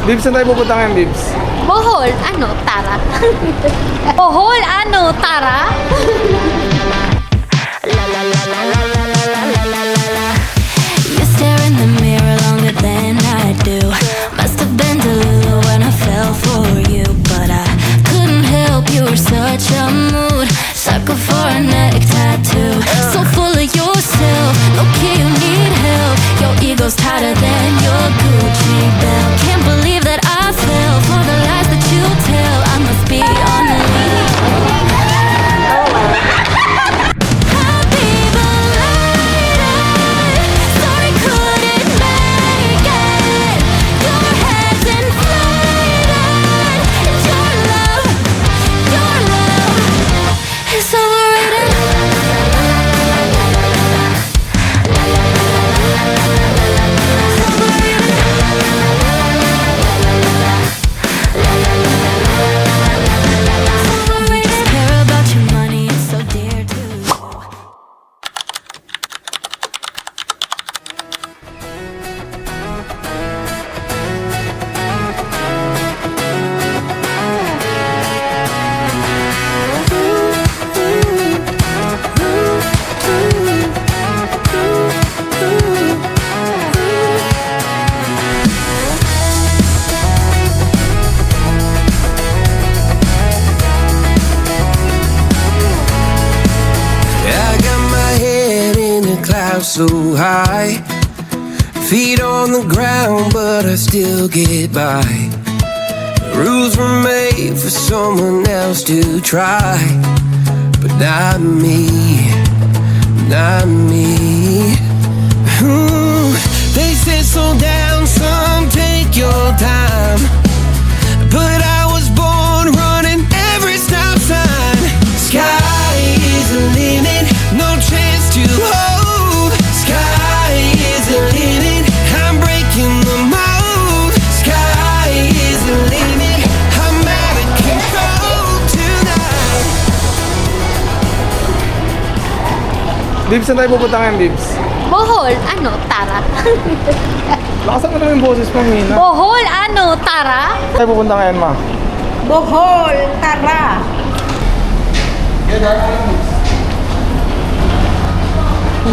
Bibs, saan tayo pupunta ngayon, Bibs? Bohol, ano, Tara? Bohol, ano, Tara? You stare in the mirror longer than I do. Must have been delulu when I fell for you, but I couldn't help. You were such a mood, sucker for a neck tattoo. So full of yourself, okay, you need help. Your ego's tighter than your Gucci belt. Can't believe that I fell for the lies that you tell. I must be on the lead. Happy belated, sorry couldn't make it. Your head's inflated, and your love is overrated. You just care about your money, it's so dear to you. I got my head in the clouds so high, feet on the ground, but I still get by. Rules were made for someone else to try, but not me, not me. They said slow down, son, take your time, but I was born running every stop sign. Sky is the limit, no chance to hold. Sky is the limit, I'm breaking the mold. Sky is the limit, I'm out of control tonight. Bibs, saan tayo pupunta ngayon, Bibs? Bohol, ano, Tara? Lakasan mo naman yung boses mo, Mina. Bohol, ano, Tara? Saan tayo pupunta ngayon, Ma? Bohol, Tara.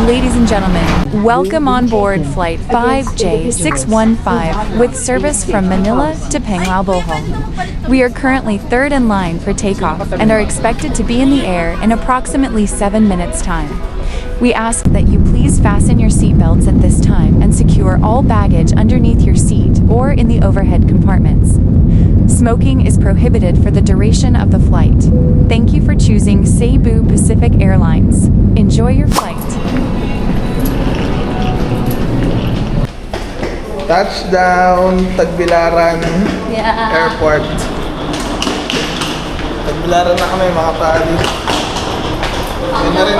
Ladies and gentlemen, welcome on board Flight 5J615 with service from Manila to Panglao, Bohol. We are currently third in line for takeoff and are expected to be in the air in approximately 7 minutes' time. We ask that you please fasten your seatbelts at this time and secure all baggage underneath your seat or in the overhead compartments. Smoking is prohibited for the duration of the flight. Thank you for choosing Cebu Pacific Airlines. Enjoy your flight. Touchdown, Tagbilaran Yeah. Airport. Tagbilaran na kami, mga pali. Ganda rin.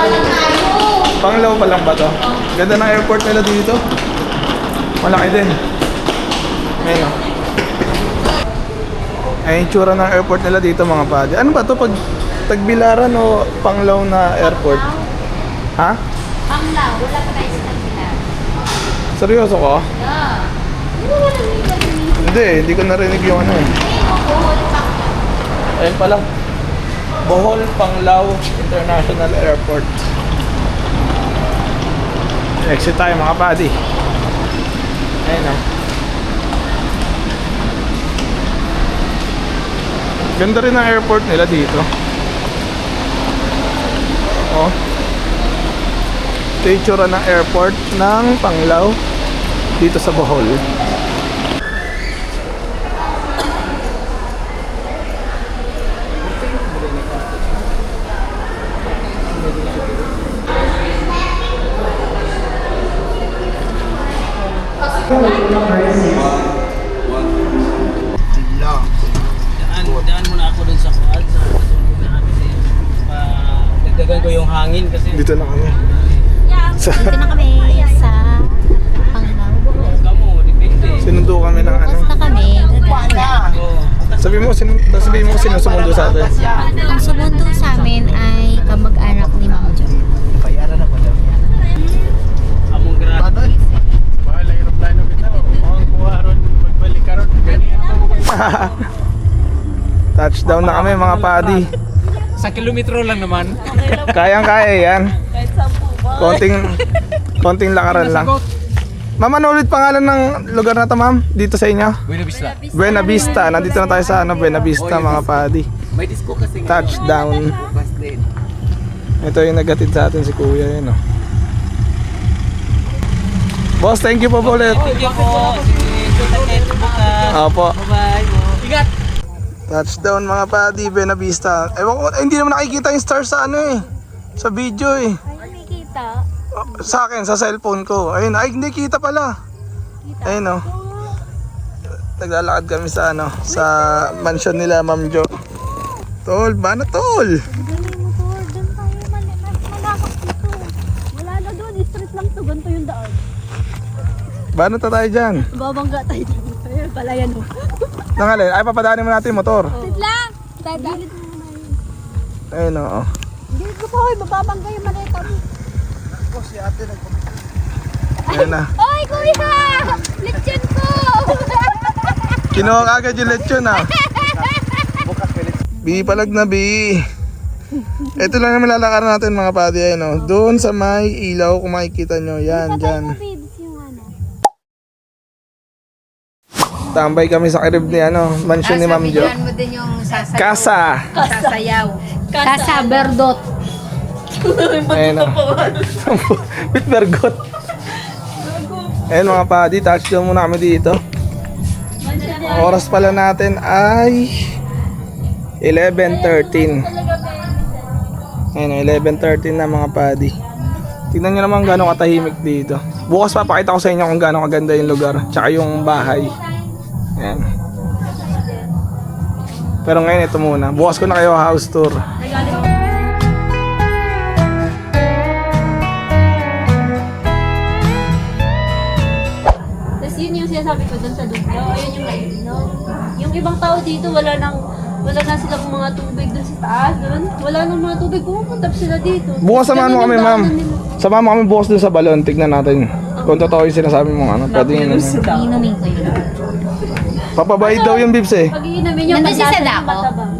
Panglao pa lang ba to? Ganda ng airport nila dito. Malaki din. Ayun o. Ay, yung tsura ng airport nila dito, mga pali. Ano ba to? Pag Tagbilaran o Panglao na airport? Ha? Panglao, wala pa tayo sa Tagbilaran. Seryoso ko? Yeah. Hindi ko narinig yung ano eh. Bohol, Panglao. Ayun pala. Bohol Panglao International Airport. Exit tayo, mga padi. Ayun o. Ganda rin ang airport nila dito. Oh. Ito yung tsura ng airport ng Panglao dito sa Bohol. Daan muna ako dun sa kuad sa patulog na kami din. Dagdagan ko yung hangin kasi. Dito na kami. Dito na kami sa Panglao, Bohol. Kamu, depende. Sinundo kami ng ano. Tapos na kami. Oo. Sabihin mo kung sino sumundo sa atin. Ang sumundo sa amin ay kamag-anak ni Mama Jo. Among grado. Mahal ang aeroplano kita. Mga kuha ron, magbalik ka ron. Ganyan. Touchdown na kami mga padi. Sa kilometro lang naman. Kayang-kaya yan. Konting lakaran lang. Ma'am, ano ulit pangalan ng lugar na to, ma'am? Dito sa inyo? Buena Vista. Buena Vista. Nandito na tayo sa Buena Vista mga padi. May disco kasi. Touchdown. Bus din. Ito yung nagatid sa atin si Kuya yun, oh. Boss, thank you po ulit. Thank you po. Opo. Bye-bye. Ingat. Touchdown mga padi, Buena Vista. Ewan ko, hindi naman nakikita yung stars sa ano eh. Sa video eh. Ay, may kita. Sa akin, sa cellphone ko. Ayun, ay hindi kita pala. Ayun oh. Naglalakad kami sa ano, sa mansion nila Ma'am Jo. Tol, ba na tol? Galing mo, Tor. Doon tayo malakot dito. Wala na doon. Street lang to. Ganito yung daan. Ba na tayo dyan? Babangga tayo dito. Ayun pala yan. Nangalin, ay papadaanin mo natin yung motor. Sit lang. Gilid mo muna yun. Ayun oh. Gilid ko pa, hoy. Mababangga yung maleta mo. Ayun na. Oy, kuya! Lechon ko! Kinuha ka agad yung lechon ah. Bi, palag na Bi. Ito lang naman lalakaran natin mga padi. Ayun oh. Doon sa may ilaw kung makikita nyo. Yan, dyan. Babes, yung ano. Tambay kami sa kirib ni ano, mansion ni Ma'am Jo. Sabihan mo din yung sasayaw. Kasa. Sasayaw. Kasa Berdot. Ayun o. With bergot. Ayun mga padi, touchdown muna kami dito. Ang oras pala natin ay 11:13. Ayun o, 11:13 na mga padi. Tignan nyo naman gano'ng katahimik dito. Bukas papakita ko sa inyo kung gano'ng kaganda yung lugar. Tsaka yung bahay. Ayan. Pero ngayon ito muna. Bukas ko na kayo house tour. Tapos yun yung sinasabi ko dun sa Duglo, ayun yung naiinom. Yung ibang tao dito, wala na silang mga tubig dun sa taas, dun. Wala nang mga tubig, pumupunta pa sila dito. Bukas samahan mo Ganun kami yung ma'am. daanan nila. Samahan mo kami bukas dun sa balon. Tignan natin. Kung totoo yung sinasabi mo ano. Pwede yun. Inumin ko yun. Papabayad daw yung bibs eh. Pag iinumin yung Nandun si panlasa ng Sadako? matabang.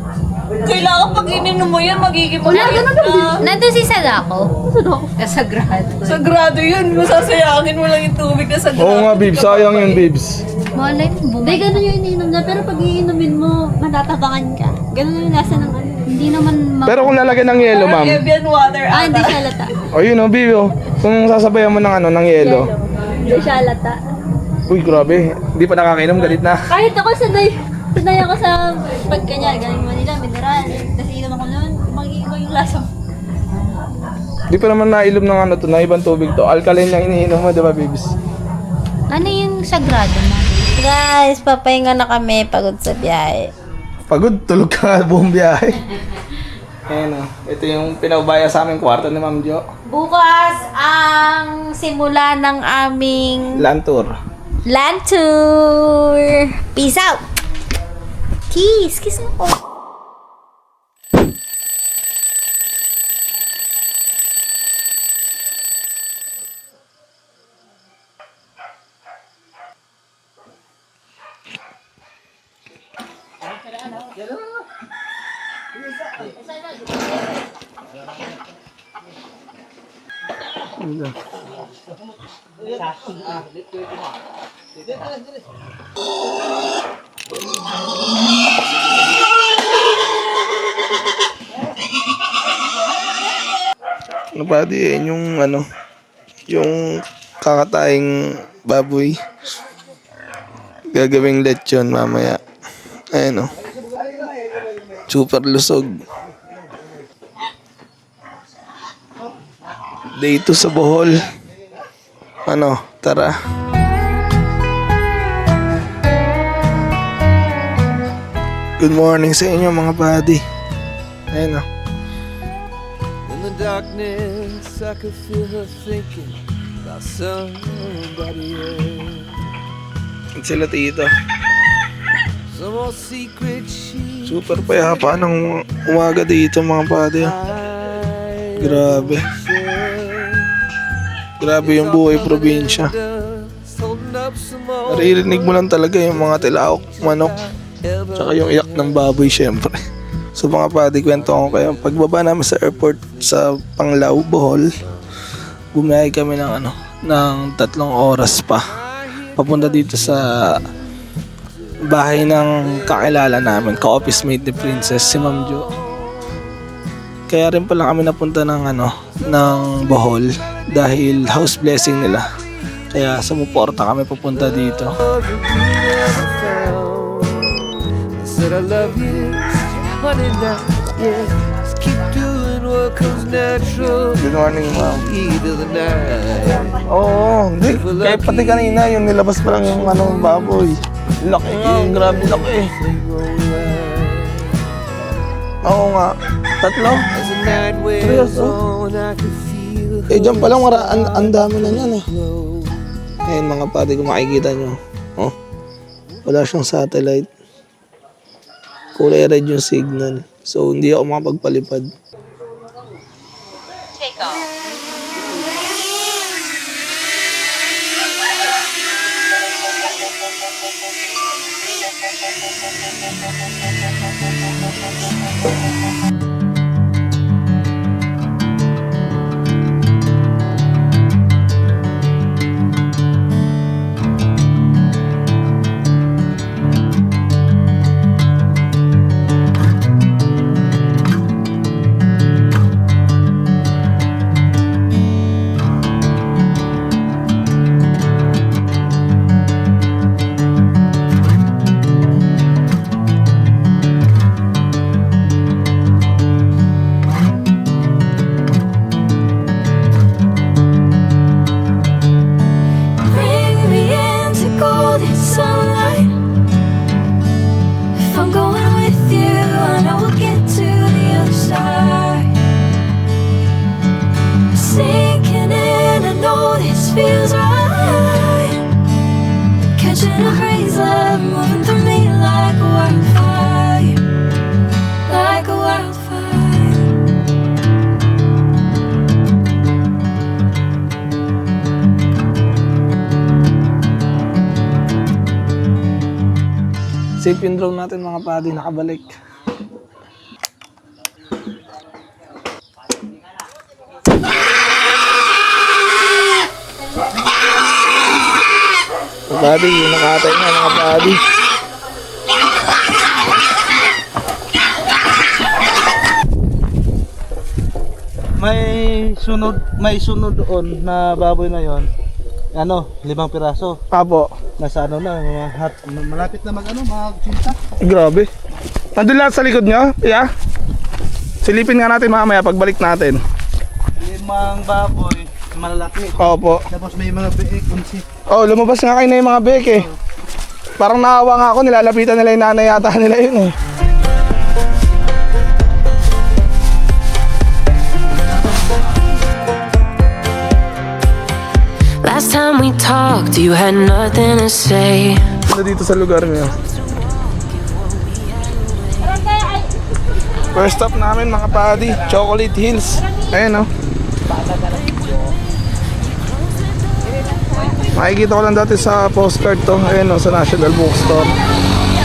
Kailangan pag ininom mo yan, magiging Nandun si Sadako. Kasagrado. Sagrado yun, masasayangin mo lang yung tubig na sagrado. Oo nga bibs. Sayang yung bibs. Malay mo, Hindi, ganun yung iniinom na, pero pag iinumin mo, matatabangan ka. Ganun yung lasa ng ano. hindi naman Pero kung lalagyan ng yelo ma'am. Evian water. Hindi siya lata. O yun o bibi o. Kung sasabayan mo ng ano, ng yelo. Hindi siya lata. Uy grabe. Hindi pa nakakainom. Galit na. Kahit ako sanay ako sa pagkanya, galing Manila, mineral. Tapos inom ako noon, mag-iiba yung lasa mo. Di pa naman nailom ng ano to, na ibang tubig to. Alkaline yung iniinom mo, diba, bibis? ano yung sagrado mo? Guys, papahinga na kami pagod sa biyahe. Pagod, tulog ka nga buong biyahe. Ayan o. Ito yung pinaubaya sa aming kwarto ni Ma'am Jo. Bukas ang simula ng aming Land tour. land tour. Peace out. Kiss. Kiss mo ko. Ano pa di yung ano, yung kakataing baboy. Gagawing lechon mamaya. Ayan o. Super lusog. Dito sa Bohol. Ano, tara. Good morning sa inyo mga buddy. Ayan o. In the darkness, I could feel her thinking about somebody else. Sila tito. Some more secret she Super payapa ng umaga dito mga buddy. Grabe. Grabe yung buhay probinsya. holding up some more Naririnig mo lang talaga yung mga tilaok, manok, Tsaka yung iyak ng baboy syempre. So mga padi, kwento ko kayo. Pagbaba namin sa airport sa Panglao, Bohol, bumiyahe kami ng ng 3 oras pa. Papunta dito sa bahay ng kakilala namin, ka-office mate ni Princess, si Ma'am Jo. Kaya rin pala kami napunta ng ng Bohol dahil house blessing nila. Kaya sumuporta kami papunta dito. Said I love you, honey, now, yeah. Just keep doing what comes natural. Good morning, Ma'am. Heat of the night. Oo, hindi. Kaya pati kanina yung nilabas pa lang yung baboy. Laki nga, grabe laki. Oo nga. 3? As the night wears Seryoso? on, I can feel Eh, dyan pa lang ang dami na yan eh. Ayun mga pati, kung makikita nyo. Oh, wala siyang satellite. Kulay red yung signal. So, hindi ako makapagpalipad. Bring me into golden sunlight. If I'm going with you, I know we'll get to the other side. Sinking in, I know this feels right. Catching a breeze, love moving through me like a wildfire, like a wildfire. Safe yung drone natin mga padi, nakabalik. Mga padi, nakatay na mga padi. May sunod doon na baboy na yon. 5 piraso. Apo, Nasa malapit na magsinta. grabe. Nandun lahat sa likod nyo? Yeah? Silipin nga natin mamaya pagbalik natin. 5 baboy, malalaki. Opo. Tapos may mga biik, unsi. Oh, lumabas nga kayo na yung mga beke. Parang naawa nga ako, nilalapitan nila yung nanay yata nila yun eh. Last time we talked, you had nothing to say. Dito sa lugar niyo. First stop namin mga padi, Chocolate Hills. Ayan oh. Makikita ko lang dati sa postcard to. Ayan oh, sa National Bookstore.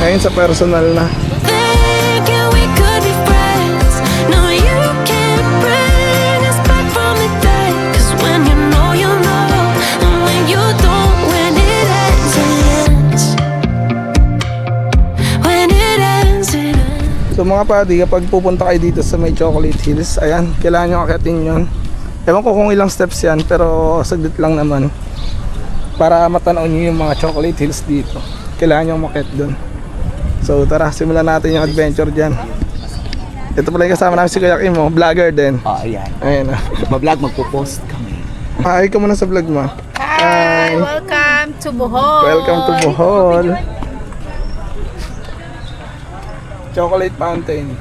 Ngayon sa personal na. Thinking we could be friends. No, you can't bring us back from the dead. 'Cause when you know, you know. And when you don't, when it ends, it ends. When it ends, it ends. So mga padi, kapag pupunta kayo dito sa may Chocolate Hills, ayan, kailangan nyo akitin yun. Ewan ko kung ilang steps yan, pero saglit lang naman. Para matanaw nyo yung mga Chocolate Hills dito. Kailangan nyo makit dun. So tara, simulan natin yung adventure dyan. Ito pala yung kasama namin si Kuya Kim, vlogger din. Ayan. Ayan. Mablog, magpo-post kami. Hi ka muna sa vlog mo. Hi! Welcome to Bohol! Welcome to Bohol. Chocolate Fountain.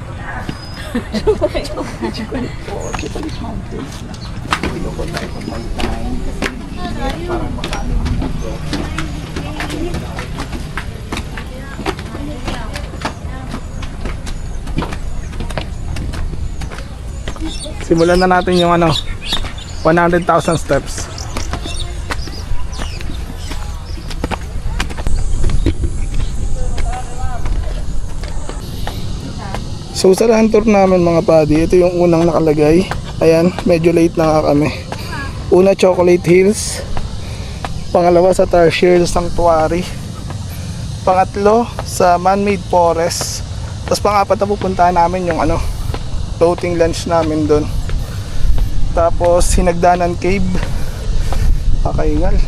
Simulan na natin yung 100,000 steps. So sa land tour namin mga padi, ito yung unang nakalagay. Ayan, medyo late na nga kami. Una, Chocolate Hills. Pangalawa sa Tarsier Sanctuary. Pangatlo sa Man-Made Forest. Tapos pangapat na pupuntahan namin yung floating lunch namin doon. Tapos Hinagdanan Cave. Kakaingal.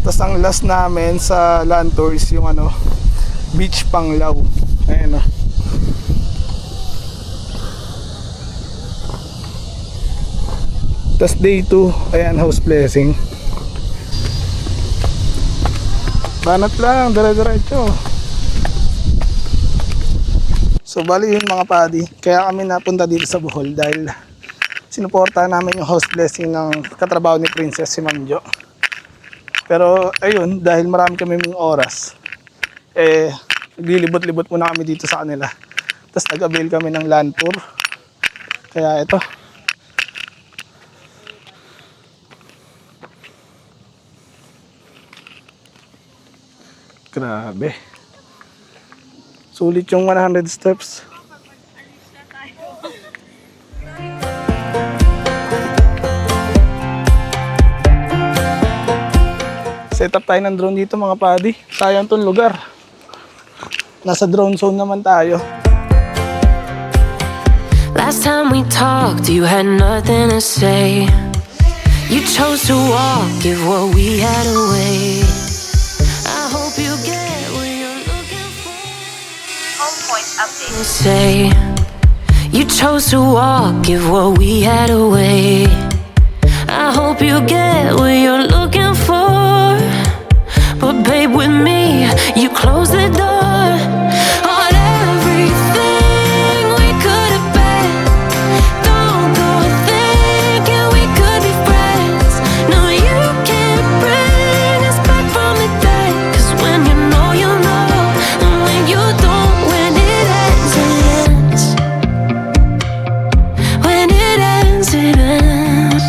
Tapos ang last namin sa land tour is yung Beach Panglao. Ayan o. Tapos day 2, ayan, house blessing. Banat lang, dire-diretso. So bali yun mga padi. Kaya kami napunta dito sa Bohol dahil sinuportahan namin yung house blessing ng katrabaho ni Princess si Ma'am Jo. Pero ayun, dahil marami kami ng oras, naglilibot-libot muna kami dito sa kanila. Tapos nag-avail kami ng land tour. Kaya ito. Grabe. Sulit yung 100 steps. Set up tayo ng drone dito mga padi. Sayang tong lugar. Nasa drone zone naman tayo. Last time we talked, you had nothing to say. You chose to walk, give what we had away. I hope you get what you're looking for. Home point update. Say, you chose to walk, give what we had away. I hope you get what you're looking for. But babe, with me, you close the door on everything we could have been. Don't go thinking we could be friends. No, you can't bring us back from the dead. 'Cause when you know, and when you don't, when it ends, it ends. When it ends, it ends.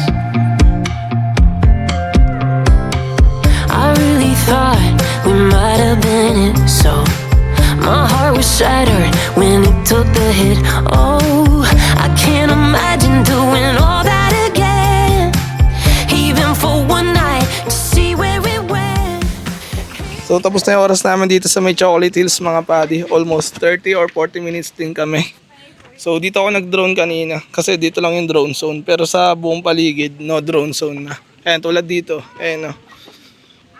I really thought we might have been it, so my heart was shattered when it took the hit. Oh, I can't imagine doing all that again, even for one night to see where we went. So tapos na yung oras namin dito sa may Chocolate Hills mga padi. Almost 30 or 40 minutes din kami. So dito ako nag-drone kanina kasi dito lang yung drone zone. Pero sa buong paligid, no drone zone na. Ayan, tulad dito. Ayan o.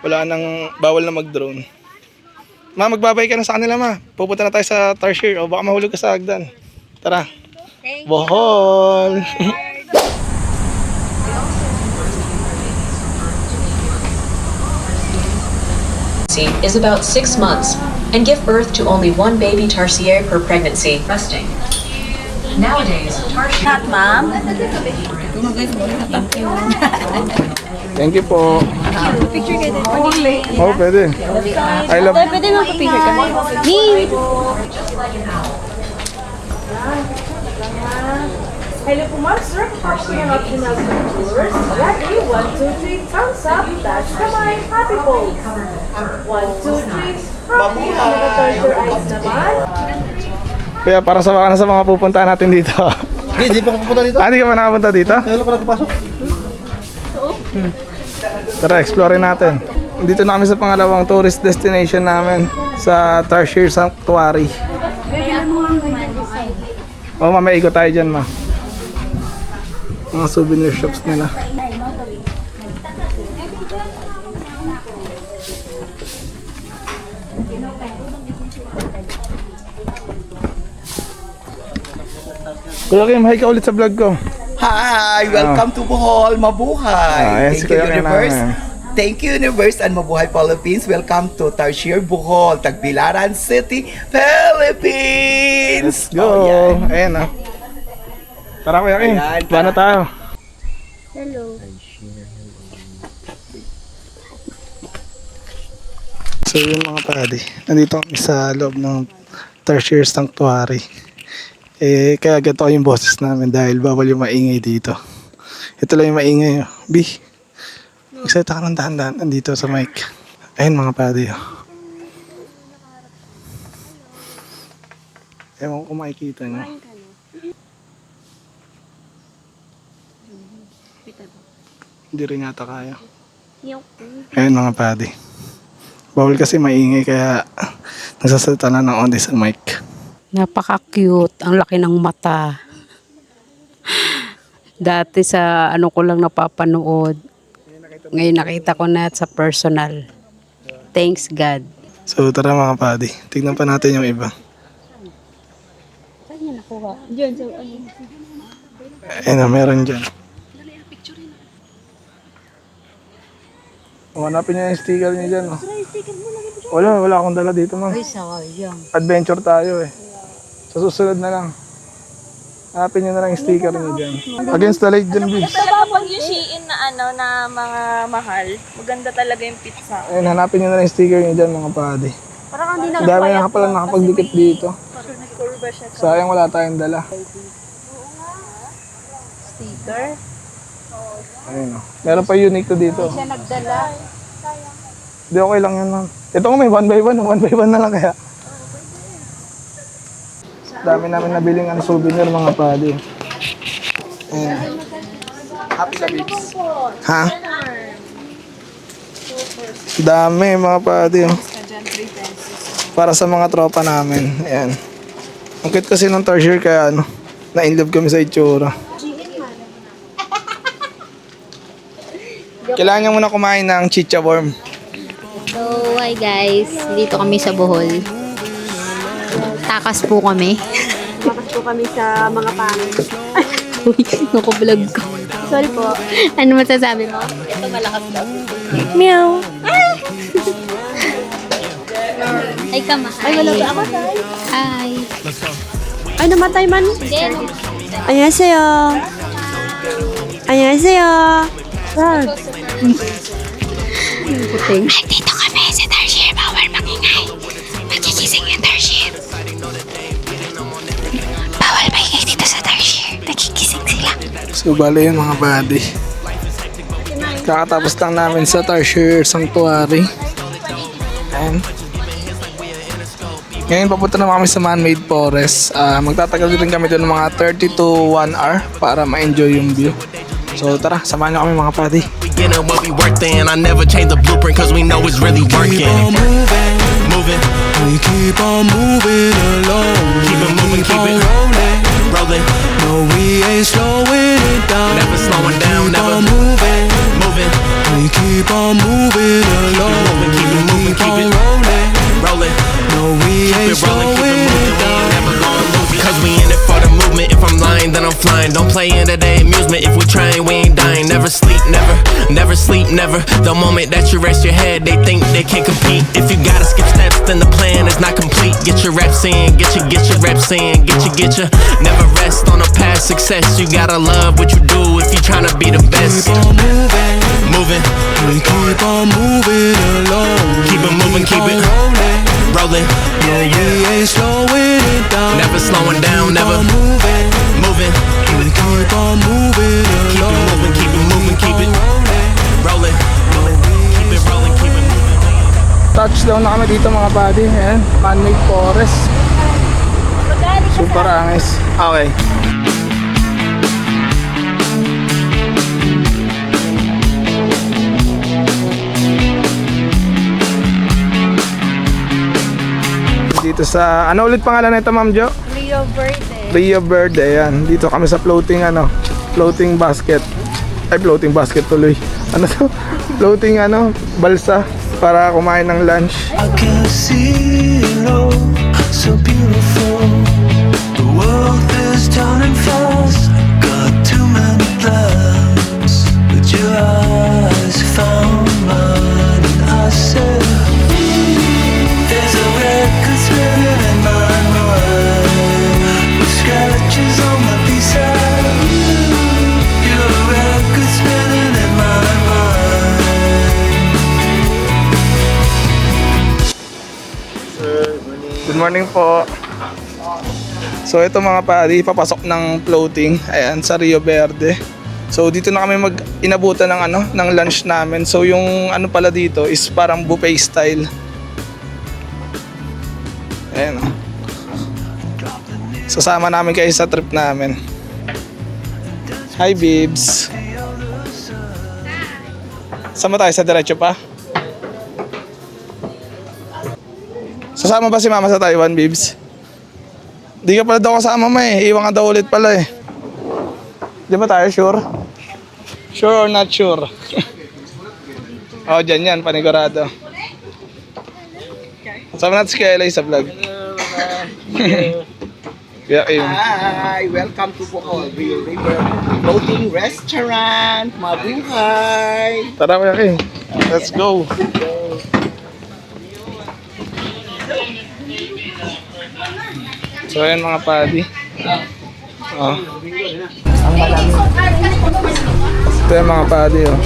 Wala nang, bawal na mag-drone. Ma, magbabay ka na sa kanila ma. Pupunta na tayo sa Tarsier o baka mahulog ka sa hagdan. Tara. Bohol! Is about 6 months and give birth to only one baby tarsier per pregnancy. Resting. Nowadays, tarsier. Not, ma'am. Thank you po. Picture kayo din. Oh, pwede. I love... Pwede mo picture ka. Me! Hello po ma'am, sir. Ako yung optional tours. Ready? 1, 2, 3, thumbs up. That's kamay. Happy pose. 1, 2, 3, happy. Naka-turn your eyes naman. Kaya para sa mga pupuntahan natin dito. Hindi pa pupunta dito. Hindi ka pa nakapunta dito? Kailan pa nagpasok? Tara, explore natin. Dito na kami sa pangalawang tourist destination namin sa Tarsier Sanctuary. Oh, mamaya ikot tayo dyan, ma. Mga souvenir shops nila. Kuya Kim, hi ka ulit sa vlog ko. Hi! Welcome to Bohol! Mabuhay! Ayan, si Kuya Kim namin. Thank you, Universe and Mabuhay Philippines! Welcome to Tarsier, Bohol, Tagbilaran City, Philippines! Let's go! Ayan o. Tara Kuya Kim, paano tayo? Hello. So yun mga padi, nandito kami sa loob ng Tarsier Sanctuary. Kaya ganito yung boses namin dahil bawal yung maingay dito. Ito lang yung maingay. B, magsalita ka ng dahan-dahan nandito sa mic. Ayun mga padi. Ewan ko kung makikita nyo. Kumain ka na. Hindi rin yata kaya. Yung Ayun mga padi. Bawal kasi maingay kaya nagsasalita na ng onde sa mic. Napaka-cute. Ang laki ng mata. Dati sa ano ko lang napapanood. Ngayon nakita ko na sa personal. Thanks God. So tara mga padi, tignan pa natin yung iba. Saan niya nakuha? Diyan, sa ano. Ayun na, meron dyan. Hanapin niya yung sticker niya dyan. Oh. Wala akong dala dito, ma'am. Ay, sayang. Adventure tayo eh. Sa susunod na lang. Hanapin niyo na lang yung sticker niya dyan. Against the light dyan, Biggs. Tabapag yung Shein na na mga mahal. Maganda talaga yung pizza. Ayun, hanapin niyo na lang yung sticker niya dyan mga padi. Parang hindi Ang dami na palang nakapagdikit dito. Nagkurba siya sa Sayang wala tayong dala. sticker. Ayun oh. Meron pa unique to dito. Siya nagdala. Hindi, okay lang yan, ma'am. Ito ko may 1 by 1. 1 by 1 na lang kaya. Dami namin nabiling souvenir mga padi. Ayun. Happy ka, Biggs. Ha? Dami mga padi. Oh. Para sa mga tropa namin. Ayan. Ang cute kasi ng tertiary kaya na-inlove kami sa itsura. Kailangan niya muna kumain ng chicha worm. So, hi guys. Dito kami sa Bohol. Takas po kami. Takas po kami sa mga pangit. Uy, naku-vlog ko. Sorry po. Ano masasabi mo? Ito malakas daw. Meow. Ay, kamahal. Ay, wala ba ako, Tay? Hi. Ay, namatay man. Hindi. 안녕하세요. 안녕하세요. Saan? Puting. Dito kami sa Tarsier. Bawal magingay. Magigising yung Tarsier. Bawal maingay dito sa Tarsier. Nagigising sila. So, bali yun mga buddy. Kakatapos lang namin sa Tarsier Sanctuary. And ngayon papunta naman kami sa man-made forest. Magtatagal din kami doon ng mga 30 to 1 hour para ma-enjoy yung view. So tara, samahan niyo kami mga padi. Get up what we worked in. I never change the blueprint cause we know it's really working. Keep on moving. We keep on moving along. Keep it moving, keep it rolling. No, we ain't slowing it down. Never slowing down, never moving. We keep on moving along. Keep it moving, keep it rolling. No, we ain't slowing it down. Never gonna move because we in it for the movement. If I'm lying, then I'm flying. Don't play into the amusement. If we trying, we ain't dying. Never sleep, never sleep, never. The moment that you rest your head, they think they can't compete. If you gotta skip steps, then the plan is not complete. Get your reps in, get your reps in, get your. Never rest on a past success. You gotta love what you do if you trying to be the best. Keep on moving. We keep on moving along. Keep it moving, keep it rolling. No, we ain't slowing it down. Never slowing down, never moving. We keep on moving along. Keep it moving, keep it rolling. Keep it rolling, keep it moving. Touchdown na kami dito mga buddy. Ayan, man-made forest. Super angis. Okay. Dito sa, ano ulit pangalan na ito, Ma'am Jo? Rio Verde. Rio Verde, ayan. Dito kami sa floating basket. Ay, floating basket tuloy. Ano to? Floating balsa para kumain ng lunch. I can see it all, so beautiful. The world is turning fast. Got too many plans, but your eyes found mine, and I said, there's a record spinning in my mind, with scratches on my B-side. You're a record spinning in my mind. Good morning po. So ito mga pari, papasok ng floating ayan sa Rio Verde. So dito na kami inabutan ng lunch namin. So yung pala dito is parang buffet style. Ayan. Sasama namin kayo sa trip namin. Hi, Bibs. Sama tayo sa diretso pa? Sasama ba si Mama sa Taiwan, Bibs? Di ka pala daw kasama mo eh. Iwan ka daw ulit pala eh. Di ba tayo sure? Sure or not sure? Oh, dyan yan, panigurado. Sama natin si Kelly sa vlog. Yeah, Hi! Welcome to Bohol Real River Floating Restaurant. Mabuhay! Tara Kuya Kim. Let's go. So ayan mga padi. Oh. Ito yung mga padi oh.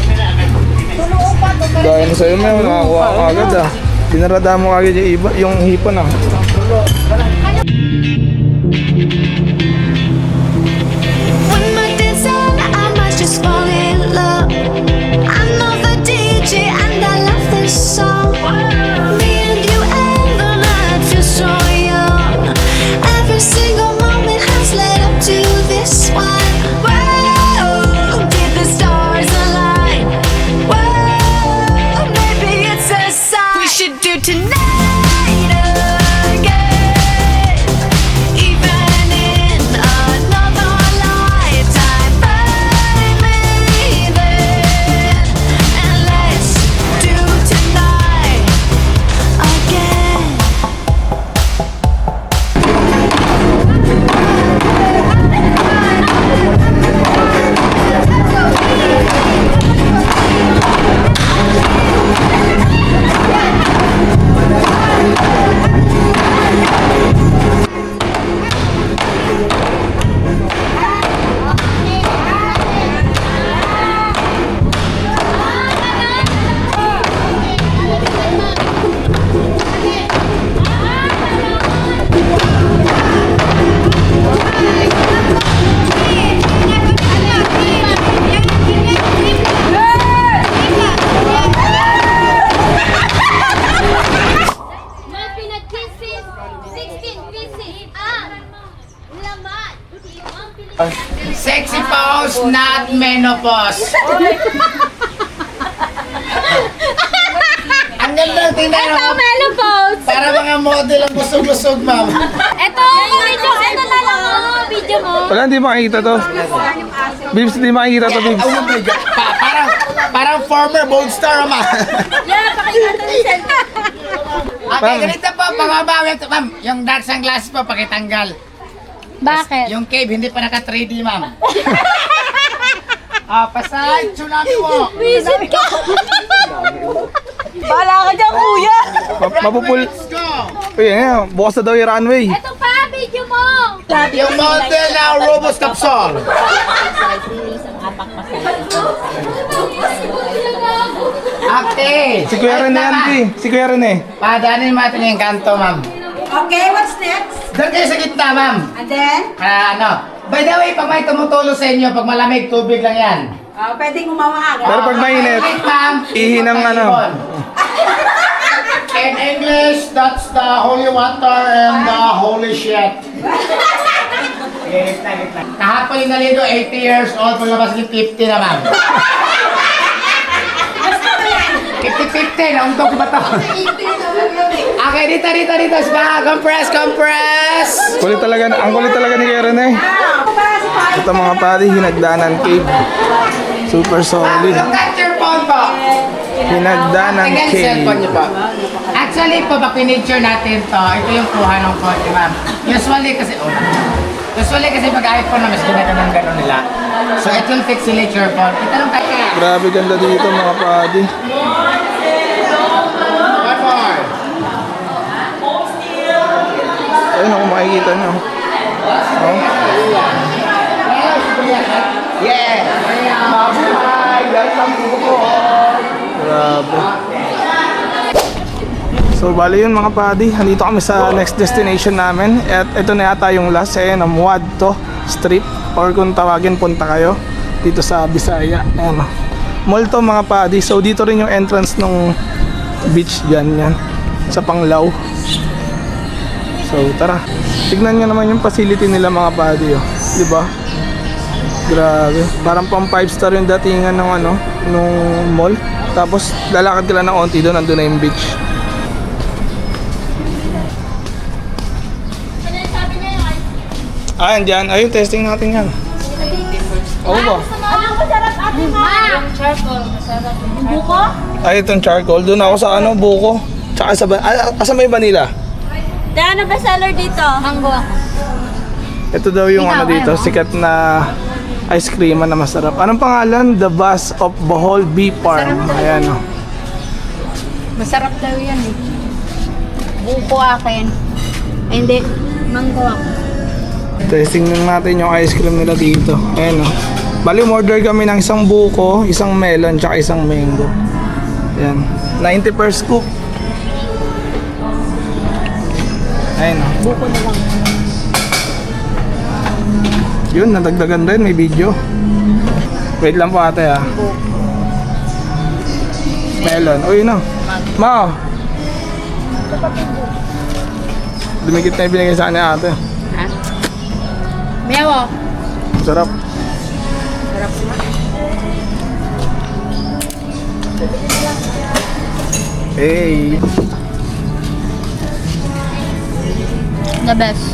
Dahil sa'yo may nakakuha ka agad ah. Dinarada mo agad yung hipon ah. When my dance on, I might just fall in love. I know the DJ and I love this song. Me and you and the night feel so young. Every single moment has led up to this one. Whoa, did the stars align? Whoa, maybe it's a sign. We should do tonight again, even in another lifetime. Find me then, and let's do tonight again. May pinag-kisses, 16 pieces. Laman. Sexy pose, not menopause. Ang ganda ng tingnan Ito, mo. menopause. Para mga model ang busog-busog, ma'am. Ito, video. Ito na lang oh, video mo. Wala, hindi makikita to. Bibs, hindi makikita to, Bibs. Parang former bold star, ma'am. Yeah, pakita ito yung cellphone. Okay, ganito po, pangbabawi ito, ma'am. Yung dark sunglasses po, pakitanggal. Bakit? Yung cave, hindi pa naka 3D, ma'am. Pasay, tsunami mo. Visit ka. Bala ka dyan, kuya. Mapupul. Let's go. Uy, yan. Bukas na daw yung runway. Ito pa, video mo. Yung model na Robos Capsule. Ate! Si Kuya Rene yan, Pi. Si Kuya Rene. Padanin mo natin yung kanto, ma'am. Okay, what's next? Doon kayo sa gitna, ma'am. And then? By the way, pag may tumutulo sa inyo, pag malamig, tubig lang yan. Pwedeng umawa agad. Pero pag mainit, Wait, ma'am. ihinang ano. In English, that's the holy water and the holy shit. Kahapon yung naligo, 80 years old, paglabas yung 50 na, ma'am. 50-50, naungtong ko ba to? Okay, dito. Compress. Kulit talaga, ang kulit talaga ni Kuya Rene. Ito mga pari, Hinagdanan Cave. Super solid. Look at your phone po. Hinagdanan Tingnan yung Cave. cellphone niyo po. Actually po, pag pinicture natin to, ito yung kuha ng phone, ma'am. Usually kasi pag iPhone na mas ginagawa ng gano'n nila. So it will pixelate your phone. Ito lang tayo. Grabe ganda dito mga pari. One more. Ayun ako makikita nyo. Oh. Yeah! Mabuhay! Welcome to Bohol! Grabe. So bali yun mga padi, nandito kami sa next destination namin. At ito na yata yung last, ayan, Muad to Strip, or kung tawagin, punta kayo dito sa Bisaya. Ayan, mall to mga padi. So dito rin yung entrance ng beach dyan, yan, sa Panglao. So tara, tignan nyo naman yung facility nila mga buddy, oh. Diba? Grabe, parang pang 5-star yung datingan ng ano, nung mall. Tapos lalakad ka lang ng onti doon, nandun na yung beach. Andyan, ayun, testing natin yan. Oo ba? Anong masarap ate ma? Yung charcoal, masarap. Yung buko? Ay, itong charcoal. Doon ako sa ano, buko. Tsaka sa, asa may vanilla? Kaya ano ba seller dito? Mango ako. Ito daw yung ano dito, sikat na ice cream na masarap. Anong pangalan? The Bus of Bohol Bee Farm. Ayan, oh. Masarap daw yan eh. Buko akin. Ay, hindi. Mango ako. Testing lang natin yung ice cream nila dito. Ayan, oh. Bali, order kami ng isang buko, isang melon, tsaka isang mango. Ayan. 90 per scoop. Ayan, oh. Buko na lang. Yun, nadagdagan din. May video. Wait lang po ate, ha. Melon. O, yun, oh. Ma. Dumikit na yung binigay sa kanya ate. Ha? Mewo. Sarap. Sarap na. Hey. The best.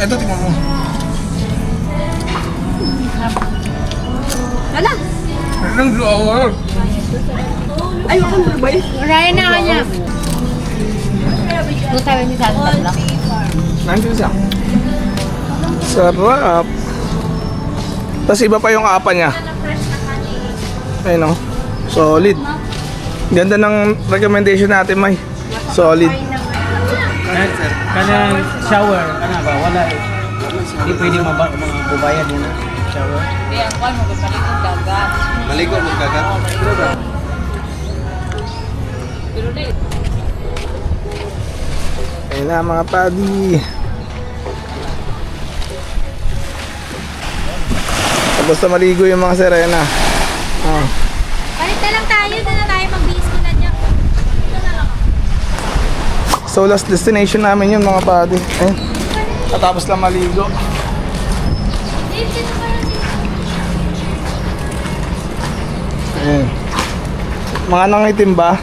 Ito, tingnan mo. Wala. Anong flower? Ay, wakang burbay. Maraya na kanya. Doon tayo ni Santa Tatla. Nandiyo siya. Sarap. Tapos iba pa yung apa niya. Ayun, oh. Solid. Ganda ng recommendation natin, May. Solid. Kanang shower, ano ba? Wala eh. Hindi pwede mabubayad yun, shower. Hindi, ang kwan mo, magpaligong dagat. Maligo mo kagat. Pero na Ayun na mga padi. Tapos na maligo yung mga sirena. Oh. Balik na lang tayo, doon na tayo mag-base ko na niya. Ito na lang. So last destination namin yun mga padi. Ayun. Tatapos lang maligo. Ayun. Mga nangitim ba?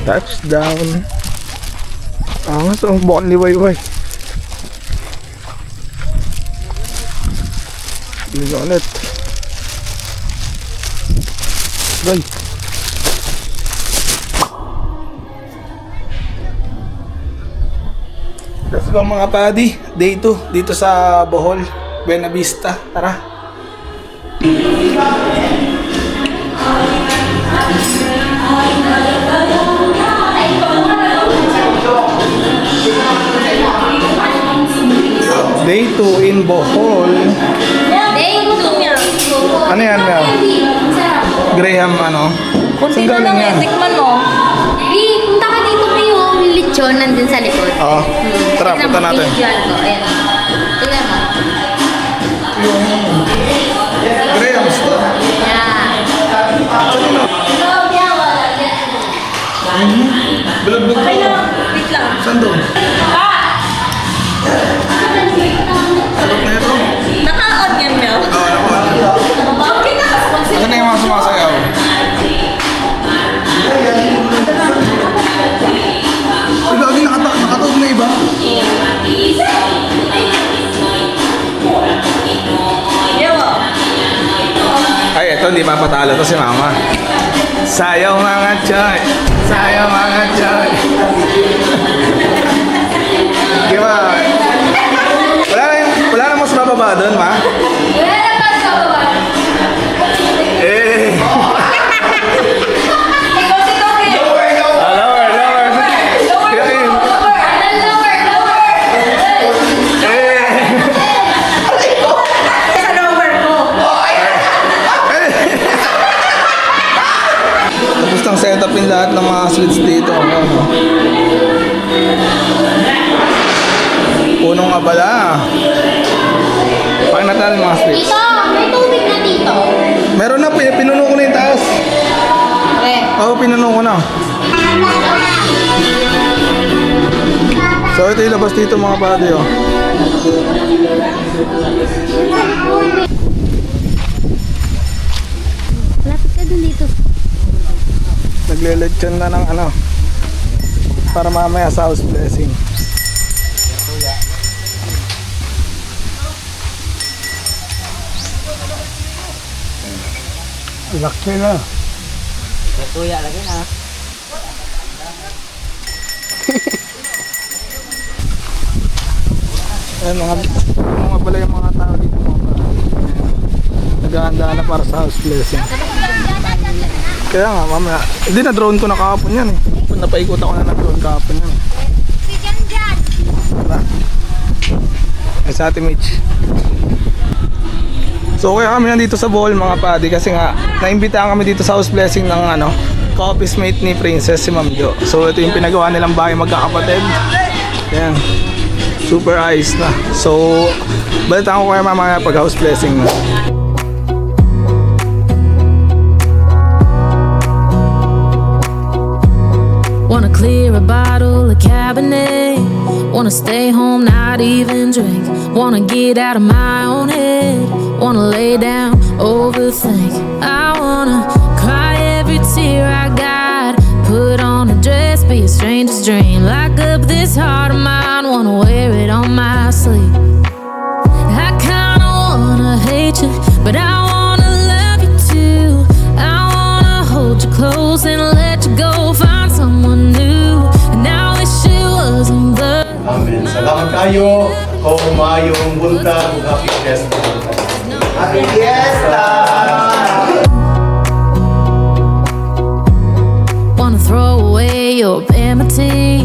Touchdown. Angas, oh, bukan liwayway. Liga ulit. Goy. Let's go mga padi. Day 2 dito sa Bohol, Buena Vista. Tara. Day 2 in Bohol. Day 2. Ano yan, Mel? Graham, ano? Kunti na lang eh, tikman mo. Punta ka dito kayo. Yung lechon nandun sa likod. Oo. Tara, punta natin. Tingnan mo. Ayan. Tingnan mo. Graham's to. Bulog-bulog Okay lang, wait lang. Saan doon? Sarap na ito. Naka-on yan, Mel. Okay na. Saan na yung mga sumasayaw? Ay, gagi, nakataog na iba. Ay, ito, hindi mapatalo to si Mama. Sayaw mga choy! Sayaw mga choy! Di ba? Wala na mas mababa doon, Ma? Wala na pa sa baba. Eh! Ikaw si Toki. Lower! nang set up yung lahat ng mga switch dito. Ayan, oh. Punong abala. Pakita natin yung mga switch. Tito, may tubig na dito. Meron na, pinuno ko na yung taas. Oo, pinuno ko na. So ito yung labas dito mga buddy, oh. Lapit ka dun dito. Nagle-lechon na ng ano para mamaya sa house blessing. Laki na. Tuya lagi na. Ayan, mga pala yung mga tao dito mga buddy. Naghahanda na para sa house blessing. Kaya nga mamaya, hindi na drone ko na kahapon yan eh. Napaikot ako na drone kahapon yan. Tara. Ay sa ating Mitch. So kaya kami nandito sa Bohol mga padi kasi nga naimbitahan kami dito sa house blessing ng ano, ka-office mate ni Princess si Ma'am Jo. So ito yung pinagawa nilang bahay magkakapatid. Ayan. Super ayos na. So balitaan ko kayo mamaya pag house blessing na. Wanna clear a bottle of Cabernet. Wanna stay home, not even drink. Wanna get out of my own head. Wanna lay down, overthink. I wanna cry every tear I got. Put on a dress, be a stranger's dream. Lock up this heart of mine, wanna wear it on my sleeve. I kinda wanna hate you, but I wanna love you too. I wanna hold you close and let you go. Find someone new, and I wish it wasn't the. Amen. Salamat kayo. Kung mayong buntag, happy fiesta. Happy Fiesta! Wanna throw away your vanity.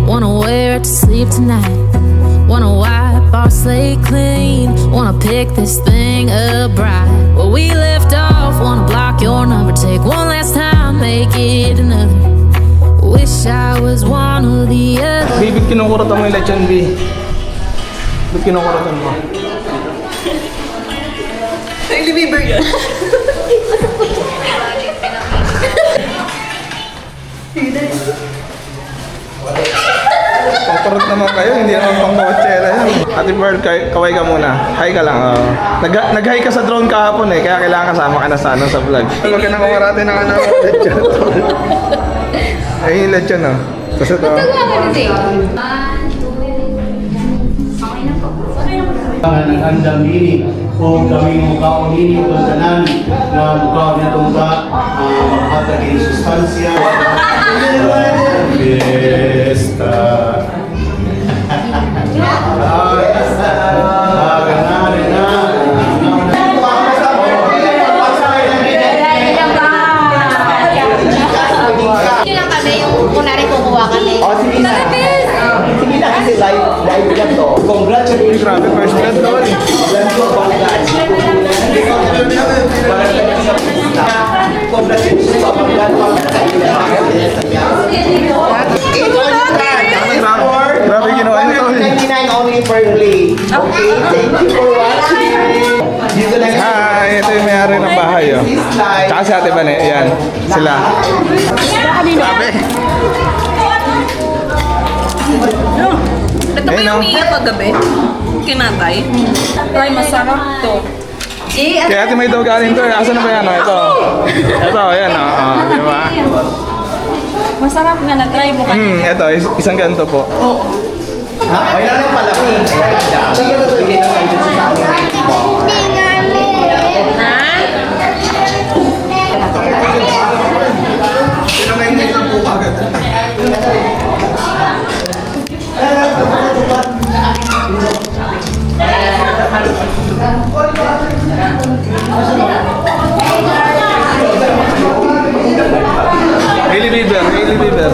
Wanna wear it to sleep tonight. Wanna wipe our slate clean. Wanna pick this thing up right where we left off. Wanna block your number, take one last time, make it another. Wish I was one or the other. Baby, kinukuratan mo yung lechon, B. Ba't kinukuratan mo? Hailey Bieber yun. Pangkurot naman kayo, hindi naman pang kotsela yan. Ate Pearl, kaway ka muna. Hi ka lang. Nag-hi ka sa drone kahapon eh, kaya kailangan kasama ka na sa, ano, sa vlog. Huwag ka na kumarate ng anak mo, lechon. Ay, yung lechon, oh. Tapos ito. Ang andamini o kami mukaunini o tanan na mukha niya tungka makatagin sustansya. Fiesta. lang kami, yung kunwari kukuha kami. O, sige na. Sige na kasi live lang to. Congratulations. Grabe, first blood doon. Congratulations sa Grabe ginawa niyo to. 199 only per play. Okay, thank you for watching. Dito lang. Hi, ito yung may-ari ng bahay, oh. Tsaka si Ate Bane, yan. Sila. Grabe. Ito ba yung umiiyak kagabi? Kinatay? Ay, masarap to. Kaya Ate may daw galing to, eh. Asan na ba yan, oh? Ito. Ito, yan, oh. Di ba? Masarap nga, na-try mo kanina. Ito, isang ganito po. Ha? Ay, lang pala. Sige na to. Hindi na tayo sa akin. Pinamay-may lang po agad. Hailey Bieber, Hailey Bieber.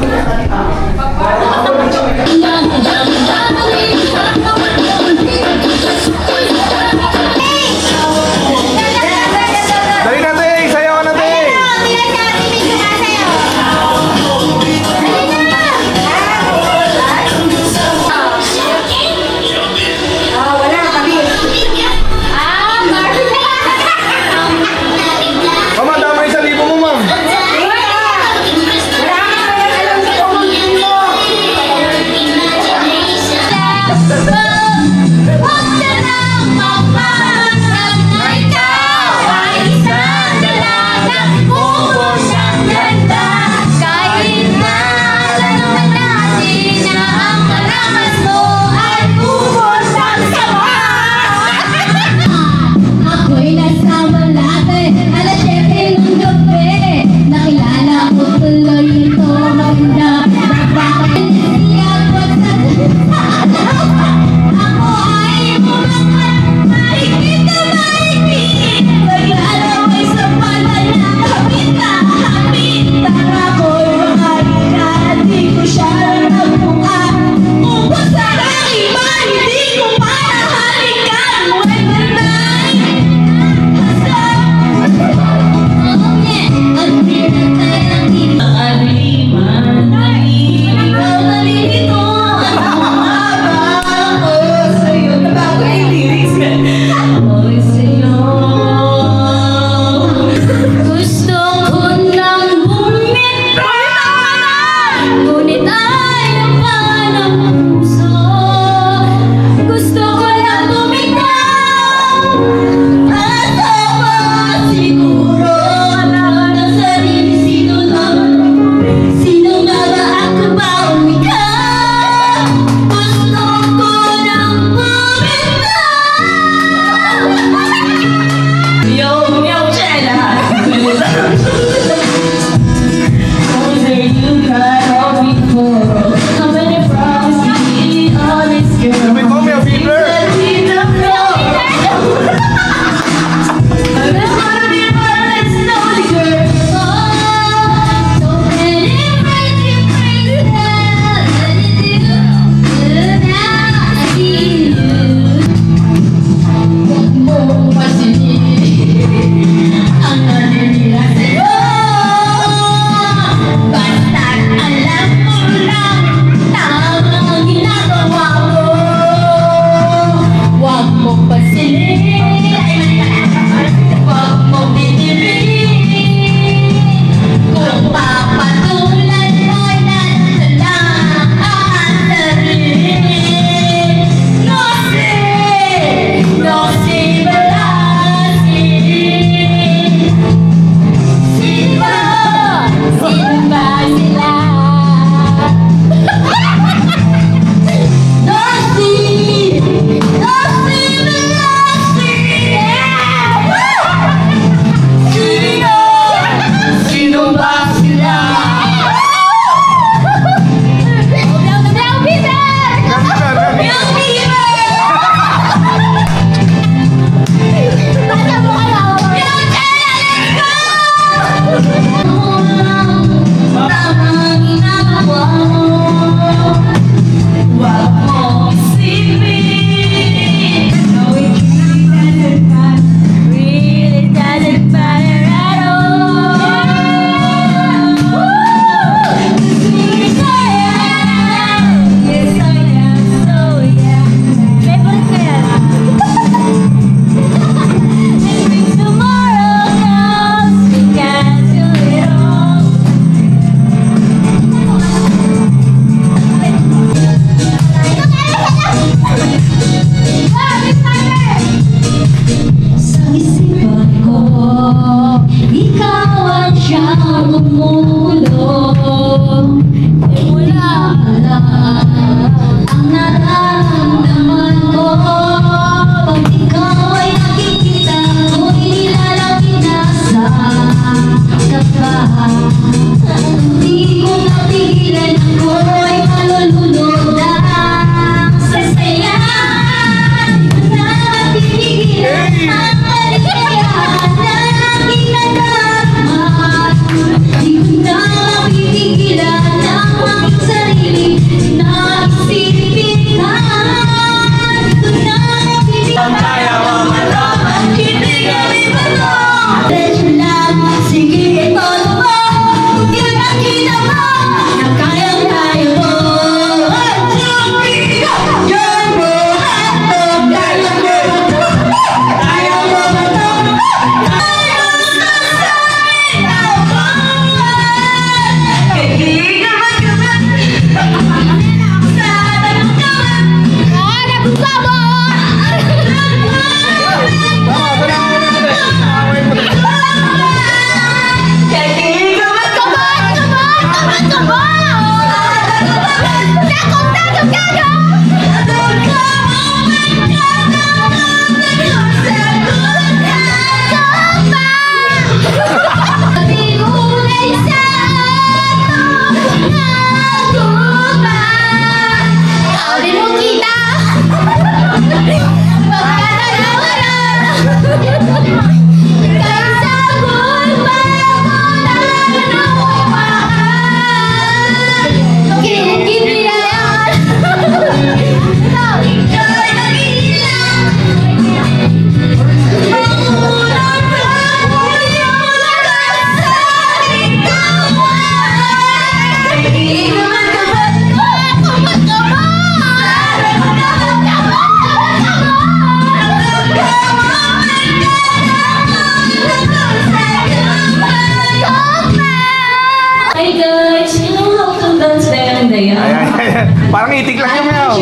Parang itik lang yung meow.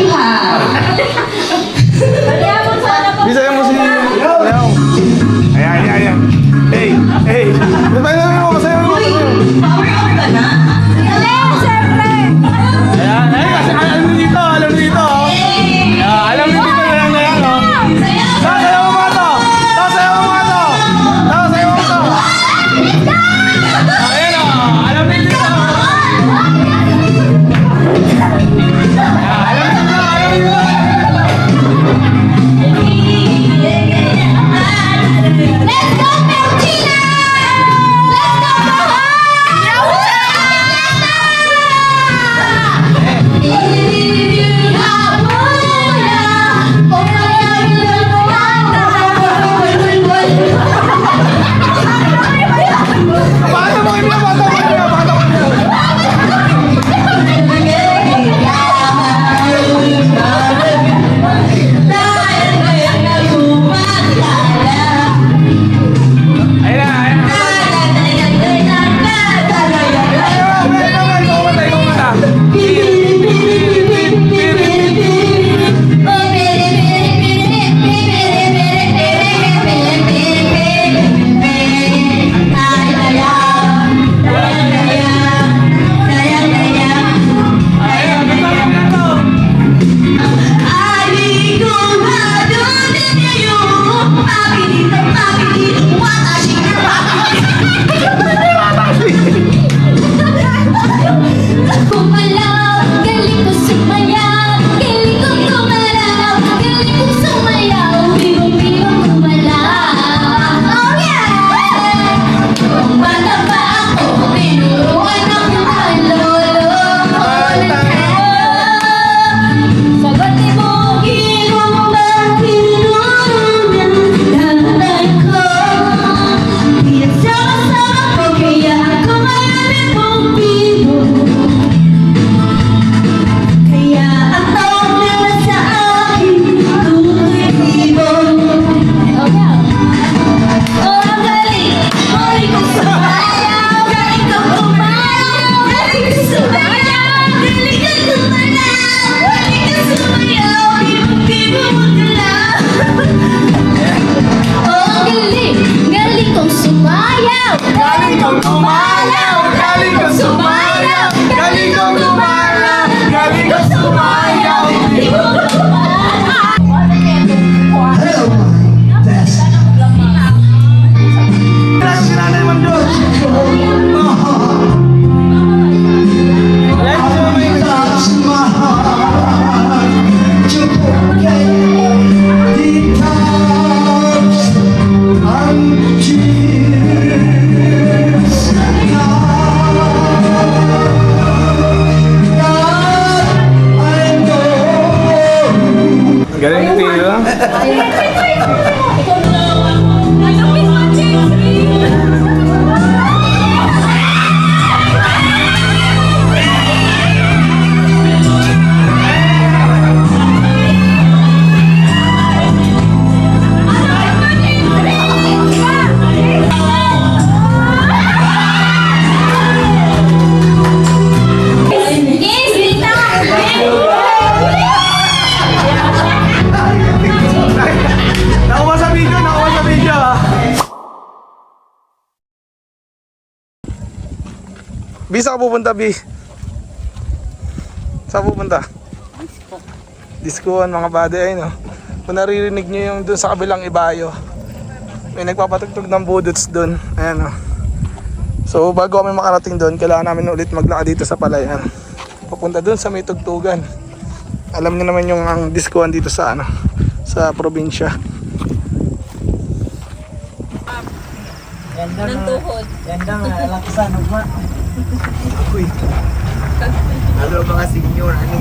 Bisaya mo si Leo. Ayan. Hey. Masaya mo. Power up ka na? Ayan, kasi alam mo dito. Alam mo dito na yan, oh. Sasayaw mo mga to. Ayan, oh. Alam mo dito. Let's go, Melchina! Let's go, Galing Tito. Nakuha sa video Bi, saan ka pupunta, Bi? Saan pupunta? Diskoan mga bade ay no. Kung naririnig nyo yung doon sa kabilang ibayo, may nagpapatugtog ng budots doon. Ayan o. So bago kami makarating doon, kailangan namin ulit maglakad dito sa palayan. Papunta doon sa may tugtugan. Alam niyo naman yung ang diskoan dito sa ano, sa probinsya. Ng tuhod. Ganda nga, alam ko sana ba? Ako'y. Halo mga senior, ano?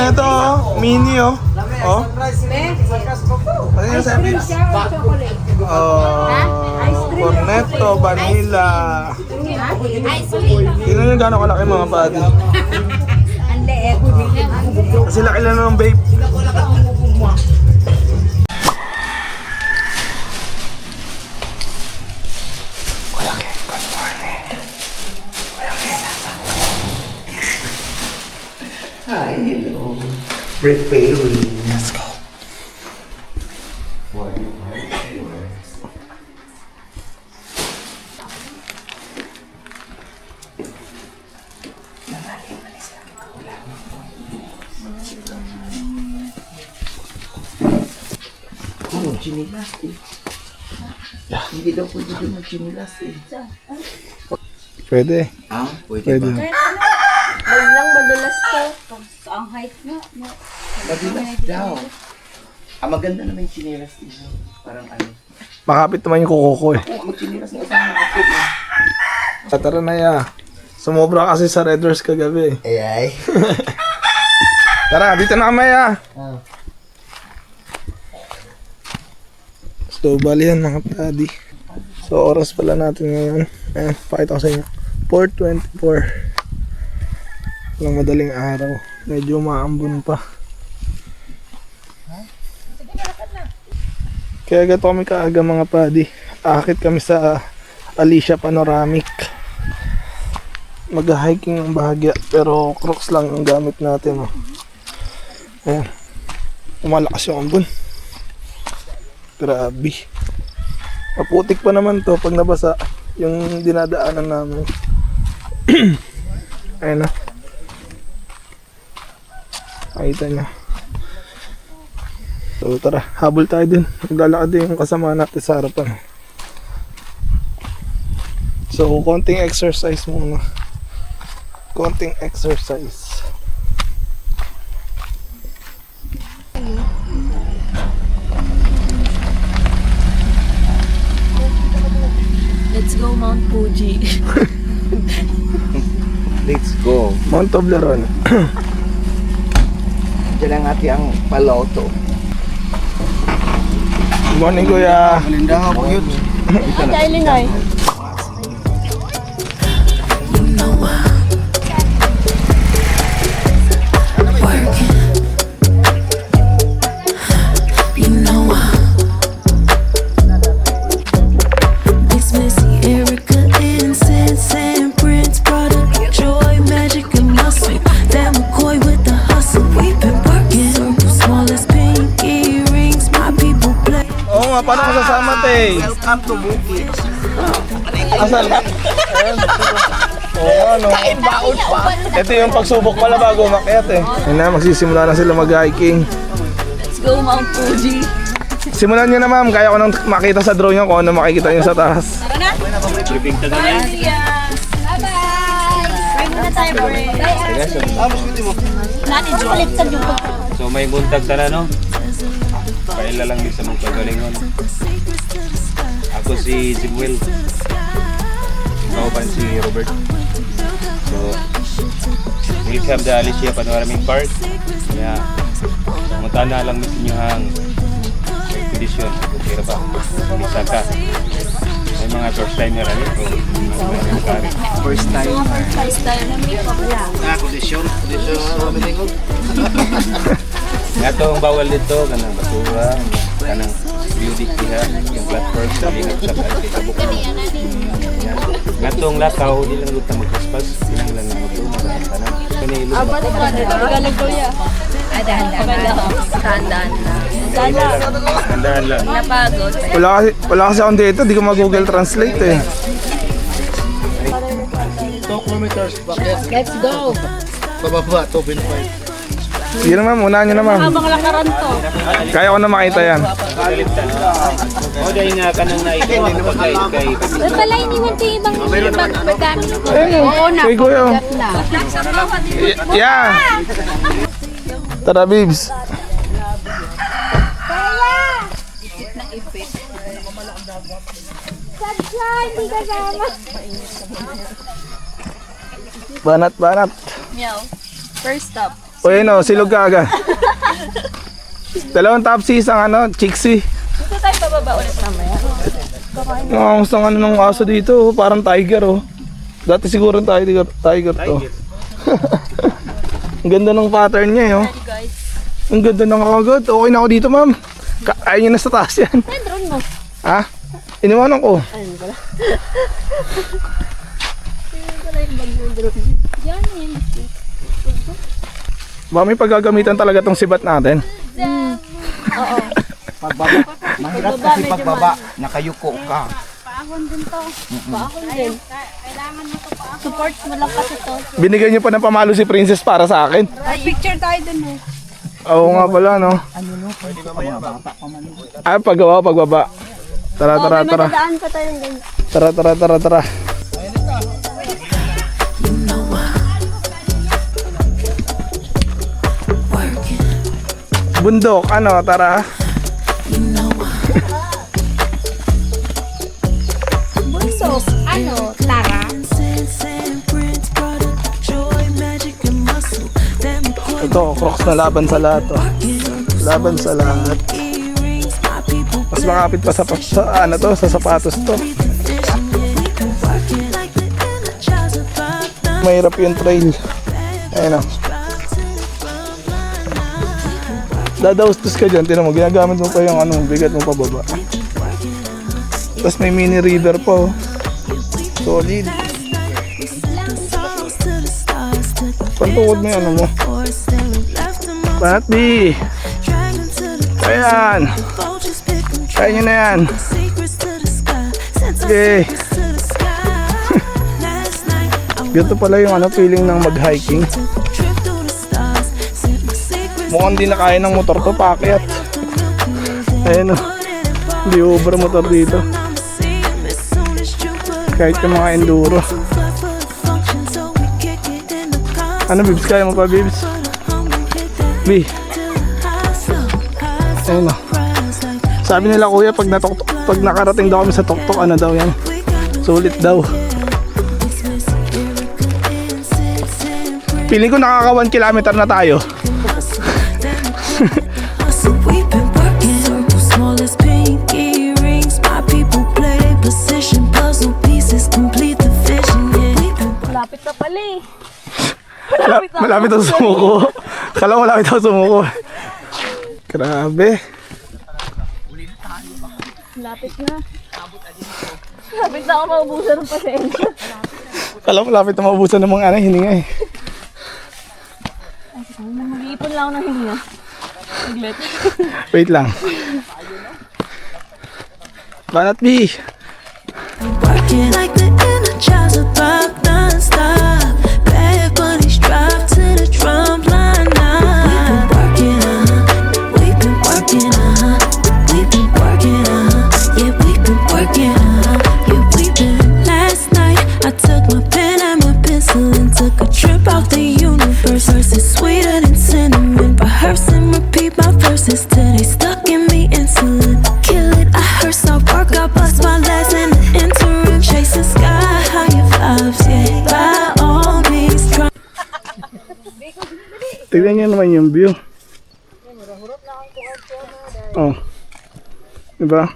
ito, oh. Mini, oh. Oh. Ano yung sabi? Cornetto, vanilla. Tingnan nyo gano'ng kalaki mga buddy. Kasi laki lang ng vape. Hi, hello. Preparing. Let's go. Chinilas eh. Hindi daw pwede din mag-chinilas eh. Pwede. Ah, pwede ba? Ayun lang, madalas to. Ang height nga. Madalas daw. Ah, maganda naman yung chinilas dito. Parang ano. Makapit naman yung kuko ko eh. Oo, mag-chinilas na isang makapit eh. Tara na ya. Sumobra kasi sa Red Doors kagabi. Ay. Tara, dito na kami ya. So, bali yan mga buddy. So, oras pala natin ngayon. Ayan, pakita ko sa inyo. 4:24. Walang madaling araw. Medyo maambon pa. Kaya gato kami kaaga mga buddy. Aakit kami sa Alicia Panoramic. Mag-hiking ang bahagya. Pero Crocs lang ang gamit natin. Oh. Ayan. Umalakas yung ambon. Grabe. Maputik pa naman to pag nabasa yung dinadaanan namin. Ayun na. Makita nyo. So tara, habol tayo din. Maglalakad din yung kasama natin sa harapan. So konting exercise muna. Konting exercise. Let's go Mount Fuji. Let's go. Mount Toblerone. Diyan ang ating paloto. Good morning kuya. Malinda nga po yun. Ay, Illinois. Paano ko sasama te? Welcome to Bukid. Asan? Ayan. Oo ano. Kain baon pa. Ito yung pagsubok pala bago umakyat eh. Ayun na, magsisimula na sila mag-hiking. Let's go Mount Fuji. Simulan nyo na ma'am, kaya ko nang makita sa drone nyo kung ano makikita nyo sa taas. Tara na. Bye. Bye muna tayo, boy. Nani, baliktad yung So may buntag ka na no? Paila lang din sa mong kagalingon. Ako si Zibwell. Ikaw pa si Robert. So, welcome to Alicia Panoramic Park. Yeah. Munta na lang miss nyo ang expedition. Okay ba? Isa ka. May mga first timer rin. First time. First time na may pabla. Kondisyon. Kondisyon. Nga itong bawal dito, kanang basura, kanang beauty kiha, yung platform sa linag sa kabukang. Nga itong lakaw, di lang luta magkaspas, di lang lang ito, magkakasanan. Kanilog ba? Tagalog ko ya. Dahan-dahan lang. Dahan lang. Napagod. Wala kasi akong dito, di ko mag-Google Translate eh. 2 kilometers bakit? Let's go. Pababa, 2.5. Sige na ma'am, unahan nyo na ma'am. Habang lakaran to. Kaya ko na makita yan. O dahil nga ka nang naikot kay Ba't pala iniwan ko yung ibang magdami ng Ayun, kay Kuya. Yeah. Tara, babes. Sadya, hindi kasama. Banat. Meow. First stop. O yun o, silog ka agad. Dalawang Topsy, isang Chixie. Dito tayo bababa ulit mamaya. Ang gusto ng aso dito, parang tiger oh. Dati siguro tiger to. Ang ganda ng pattern niya oh. Ang ganda ng agad. Okay na ako dito ma'am. Ayaw niyo na sa taas yan. Drone mo. Ha? Iniwanan ko. Ayun pala. Ayun pala yung bag ng drone. Yan yun. Ba may paggagamitan talaga tong sibat natin. Oo. Pagbaba. Mahirap kasi pagbaba. Nakayuko ka. Paahon din to. Paahon din. Kailangan mo to paahon. Support mo lang kasi to. Binigyan niyo pa ng pamalo si Princess para sa akin. Ay, picture tayo dun mo. Oo nga pala no. Ah, pagbaba. Tara. May madadaan pa tayong ganyan. Tara. Bundok, tara. Bunso, Tara? Ito, Crocs na laban sa lahat oh. Laban sa lahat. Mas makapit pa sa sapatos to. Mahirap yung trail. Ayun o. Dadaustos ka dyan, tinan mo, ginagamit mo pa yung bigat mo pababa. Tapos may mini river pa oh. Solid. Pantuwad mo yung mo. Patby! Ayan! Kaya nyo na yan. Okay. Ganito pala yung feeling ng mag-hiking. Mukhang di na kaya ng motor to, paakyat. Ayan o. Hindi over motor dito. Kahit yung mga enduro. Ano Bibs? Kaya mo pa Bibs? B. Ayun o. Sabi nila kuya pag nakarating daw kami sa tuktok, daw yan? Sulit daw. Piling ko nakaka 1 kilometer na tayo. Malapit na pala eh. Malapit ako sumuko. Kala mo malapit ako sumuko. Grabe. Malapit na. Malapit na ako maubusan ng pasensya. Kala mo malapit na maubusan ng mga hininga eh. Mag-iipon lang ako ng hininga. Saglit. Wait lang. Banat B. Working like the energizer pop non-stop. Bad bunnies drop to the drum line now. We've been working, we've been working, yeah, we've been working, yeah, we've been. Last night I took my pen and my pencil and took a trip out the universe. Verses sweeter than cinnamon. Rehearse and repeat my verses till they stuck in me insulin. Kill it, I hearse, I work, I bust my legs in the interim. Chasing sky, higher vibes, yeah. By all means, try. Tignan nyo naman yung view. Oh. Diba?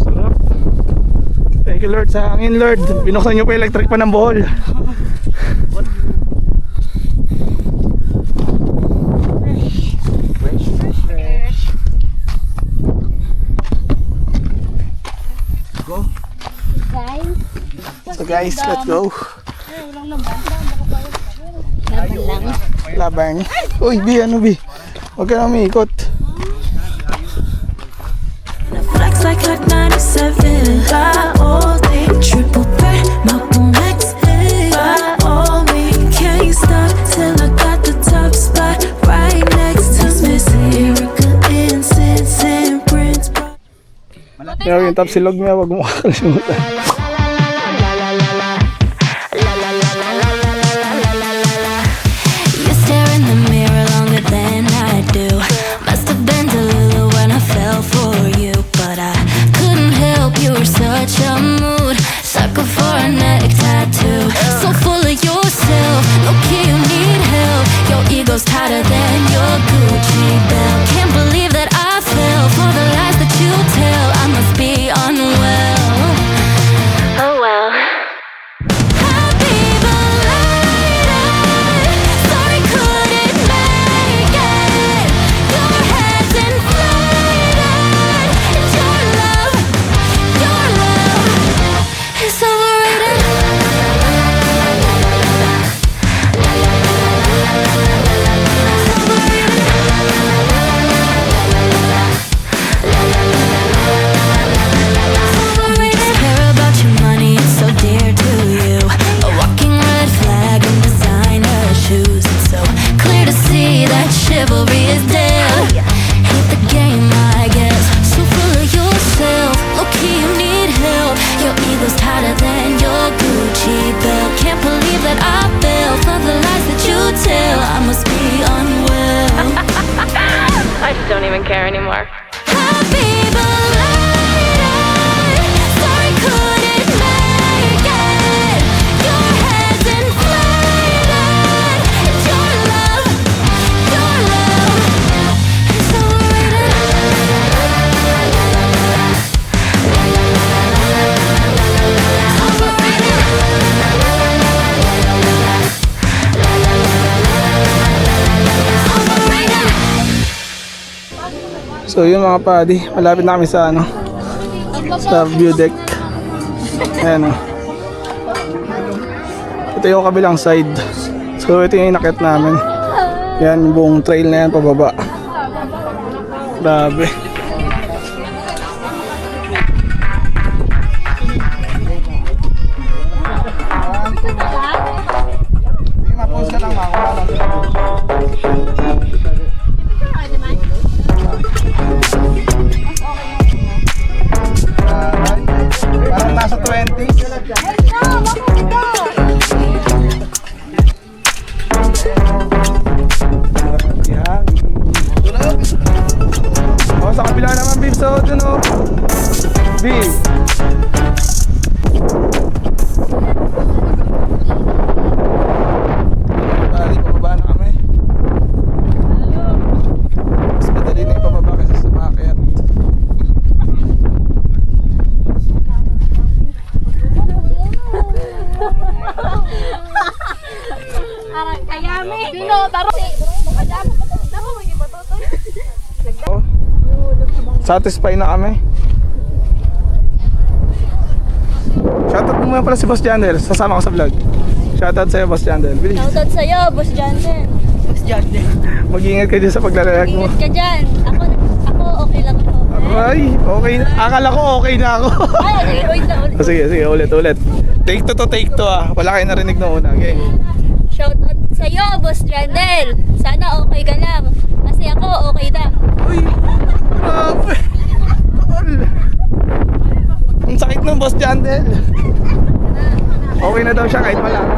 Sarap. Thank you Lord sa hangin Lord. Binuksan nyo pa electric pa ng Bohol. So guys, let's go. Laban. Uy, B, B? Huwag ka na umiikot. Flex like Hot 97. By all day, triple threat, Malcolm X. By all means, can't stop till I got the top spot right next to Miss Erica Incense and Prince. Yung top silog niya, wag mo kakalimutan. You stare in the mirror longer than I do. Must have been Delulu when I fell for you, but I couldn't help. You were such a mood, sucker for a neck tattoo. So full of yourself, low key you need tighter than your Gucci belt. Can't believe that I fell for the lies that you tell. I must be unwell. Oh well. Happy belated. Sorry couldn't make it. Your head's inflated. Your love is overrated. Care about your money, it's so dear to you. A walking red flag and designer shoes. It's so clear to see that chivalry is dead. Hate the game, I guess. So full of yourself, low-key you need help. Your ego's tighter than your Gucci belt. Can't believe that I fell for the lies that you tell. I must be unwell. I just don't even care anymore. Happy belated. Sorry couldn't make it. Your head's inflated. Your love is So yun mga padi, malapit na kami sa ano, sa view deck. Ayan o. Ito yung kabilang side. So ito yung inakit namin. Yan, yung buong trail na yan pababa. Grabe. Parang nasa 20. Yan. Oh, sa kabila naman, Bib. So, dun o. Bib. Bali, pababa na kami. Mas madali na yung pababa kasi sa market. Satisfy na kami. Shoutout mo muna pala si Boss Jandel. Sasama ko sa vlog. Shoutout sa'yo, Boss Jandel. Bilis. Shoutout sa'yo, Boss Jansen. Boss Jansen. Mag-iingat ka dyan sa paglalayag mo. Ingat ka dyan. Ako okay lang ako. Ay, okay. Akala ko okay na ako. Ay, sige, wait lang. Sige, ulit. Take two ah. Wala kayo narinig na una. Okay. Shoutout sa'yo, Boss Jandel. Sana okay ka lang. Kasi ako okay na. Uy, grabe. Ang sakit ng Boss Jandel. Okay na daw siya kahit wala ka.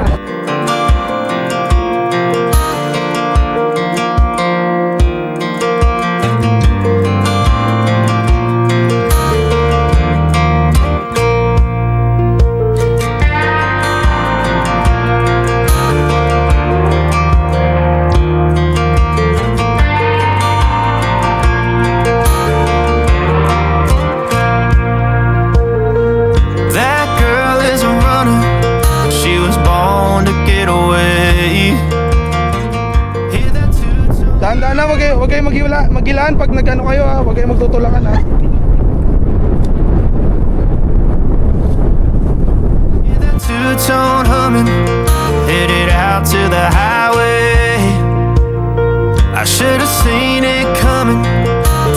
That girl is a runner. She was born to get away. Hear that toot-toot. Dahan-dahan na, wag kayo maghilaan pag nag-ano kayo ha. Wag kayo magtutulakan ha. Hear that two-tone humming. Headed out to the highway. I should have seen it coming.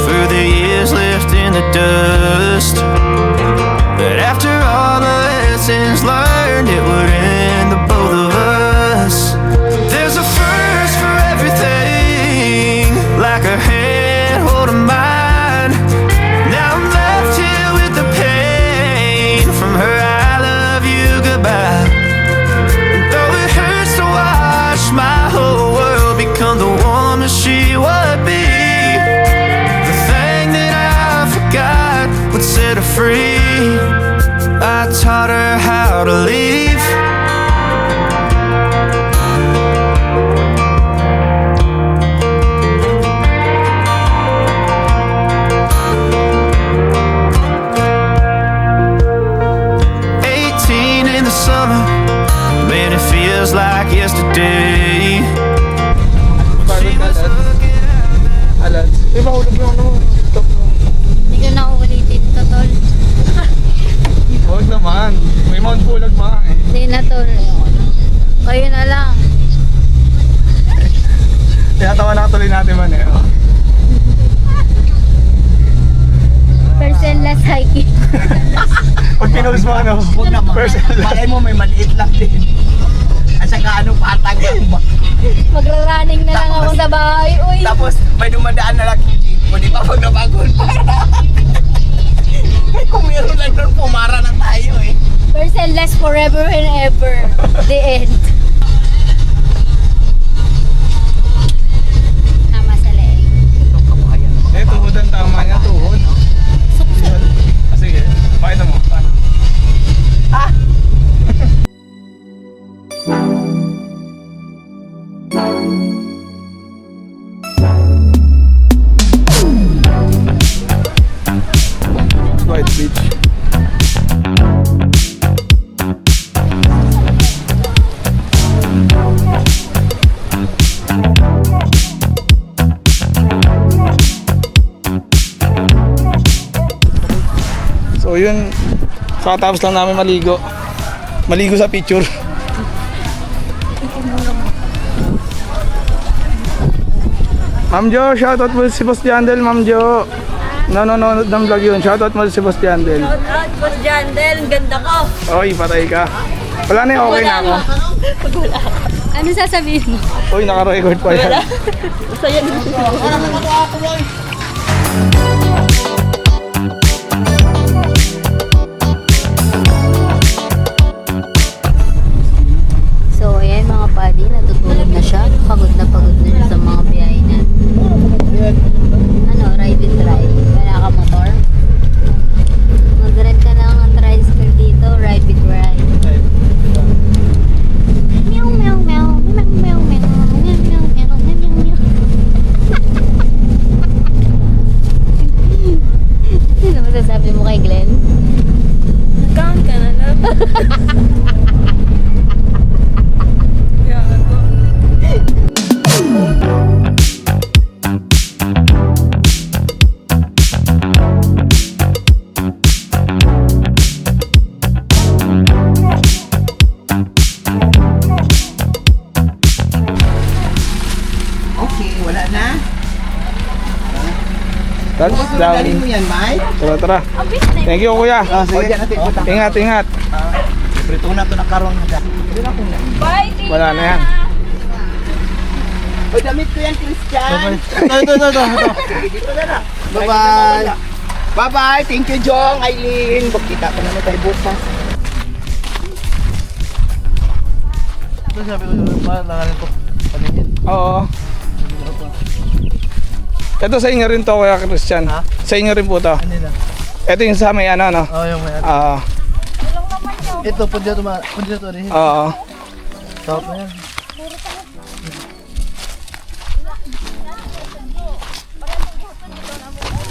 Through the years left in the dust. But after all the lessons learned, it would end the both of us. There's a first for everything, like a hand holding mine. Now I'm left here with the pain from her I love you goodbye. And though it hurts to watch my whole world become the woman she would be, the thing that I forgot would set her free. I taught her how to leave. summer. Man, it feels like yesterday. Alat. Mahulog yung ano. Hindi ko na uulitin to, tol. Huwag naman. May Mount Pulag mga eh. Hindi na, tol. Kayo na lang. Tinatawa na katuloy natin man eh. Oh. Person-less hiking. Pag pinost mo ano, Huwag naman. Malay mo may maliit lang din. At saka ano, patag lang ba? Magra-running na lang ako sa bahay. Uy. Tapos may dumadaan na lang yung jeep. Di ba pag nabagon para? Kung meron lang doon, pumara na tayo eh. Person-less forever and ever. The end. Tama sa leeg. Eh, tuhodan tama niya, tuhod. Ah, sige, pakita mo. Paano? Ah! White Beach. So yun, kakatapos lang namin maligo. Maligo sa picture. Ma'am Jo, shoutout mo si Boss Jandel, Ma'am Jo. Nanonood ng vlog yun. Shoutout mo si Boss Jandel. Shout out, Boss Jandel. Ang ganda ko. Oy, patay ka. Wala na yun, okay na ako. Wala. Ano sasabihin mo? Uy, naka-record pa yan. Basta yan. So, ayan mga padi, natutulog na siya. Pagod na siya sa mga biyahe na. Ano, ride and drive. Wala ka motor. Mag-rent ka ng tricycle dito, ride with ride. Meow, meow, meow. Meow, meow, meow. Meow, meow, meow. Meow, meow, meow. Ano masasabi mo kay Glenn? Nag-count ka na lang. Okay, wala na. Touchdown. Dali mo yan, Mike. Tara, tara. Thank you, kuya. Sige. Diyan natin punta. Ingat, ingat. Prito na ito ng karong na. Bye, Tina. Wala na yan. O, damit ko yan, Christian. Ito. Dito na na. Bye-bye. Bye-bye. Thank you, Jong, Aileen. Magkita pa naman tayo bukas. Ito sabi ko langanin ko. Paningin. Oo. Ito sa inyo rin to, kuya Christian. Ha? Sa inyo rin po to. Ano na? Ito yung sa may ano, no? Oh, yung may ano. Oo. Ito, pwede ito rin. Oo. Top na yan.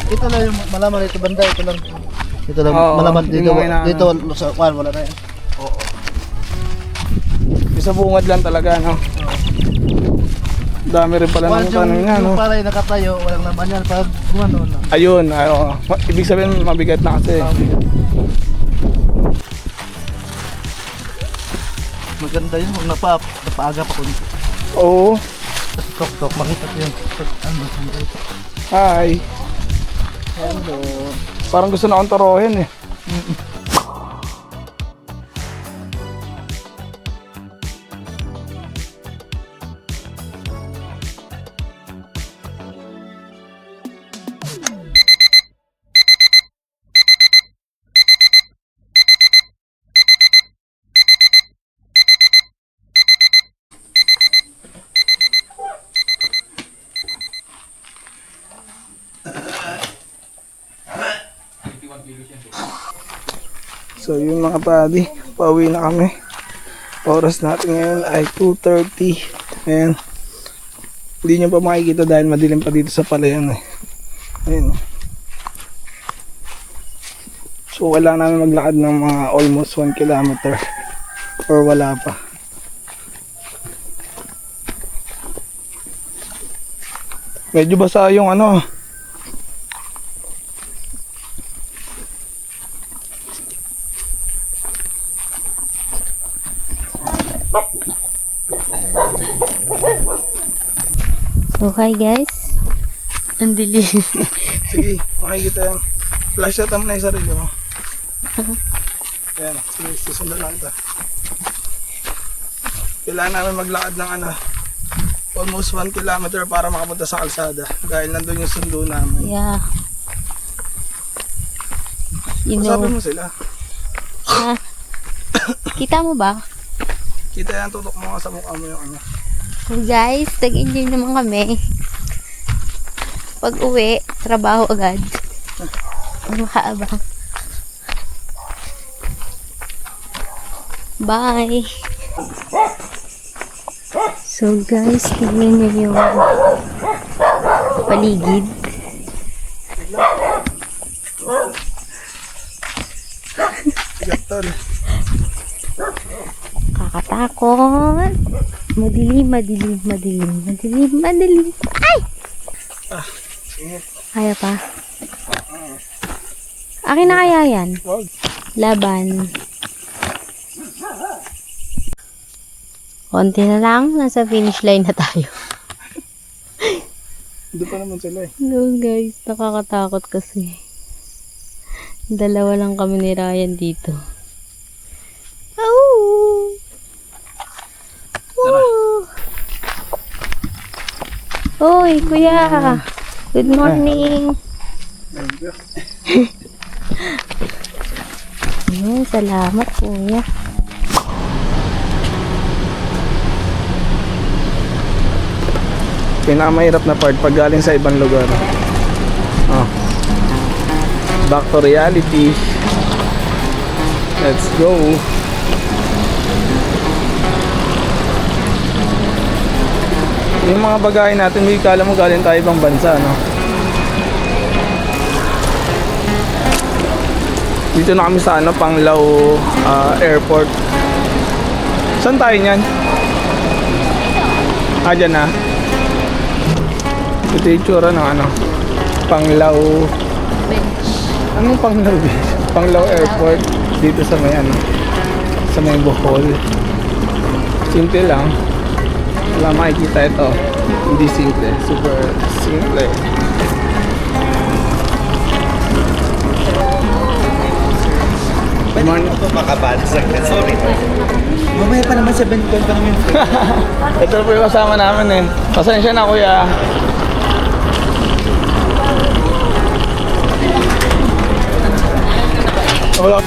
Ito lang yung malaman dito banda, ito lang. Ito lang Oo, malaman yung dito. mga inaano. Dito sa wala na yan. Isa bungad lang talaga, no? Dami rin pala ng tanong niya, no? Yung palay nakatayo, walang laman yan. Pag gumano na. Ayun, oo. Ibig sabihin mabigat na kasi. Maganda yun, kung napaaga pa kung Oo. tok makita ko yun. Ano, dito. Hi. Hello. Parang gusto na akong torohin eh. So yun mga padi, pauwi na kami. Oras natin ngayon ay 2:30. Ayan. Hindi nyo pa makikita dahil madilim pa dito sa palayan eh. Ayan. So wala namin maglakad ng mga almost 1 kilometer. Or wala pa? Medyo basa yung ano. Okay guys. Ang dilim. Sige, makikita yan. Flashlight mo na yung sarili mo. Ayan, sige, susundan lang ito. Kailangan namin maglakad ng ano, almost 1 kilometer para makapunta sa kalsada. Dahil nandun yung sundo namin. Yeah. You know. Sabi mo sila. Ha? Kita mo ba? Kita yan, tutok mo nga sa mukha mo yung ano. So guys, nag-enjoy naman kami. Pag uwi, trabaho agad. Makaabang. Bye! So guys, tingnan nyo yung paligid. Kakatakot. Madilim. Ay! Kaya pa. Akin na kaya yan? Laban. Konti na lang. Nasa finish line na tayo. Hindi pa naman sila eh. No guys, nakakatakot kasi. Dalawa lang kami ni Ryan dito. Oh! Hoy, kuya! Good morning! Ayun, salamat kuya. Pinakamahirap na part pag galing sa ibang lugar. Back to reality. Let's go. Yung mga bagay natin, may kala mo galing tayo ibang bansa, no? Dito na kami sa ano, Panglao Airport. Saan tayo niyan? Dyan na. Ito yung tsura ng ano, Panglao. Anong Panglao Beach? Panglao Airport. Dito sa may ano, sa may Bohol. Simple lang. Wala makikita ito. Hindi simple. Super simple. Good morning. Ito makabala sa sorry. Mamaya pa naman 7:12 pa naman. Ito po yung kasama namin eh. Pasensya na kuya. Wala.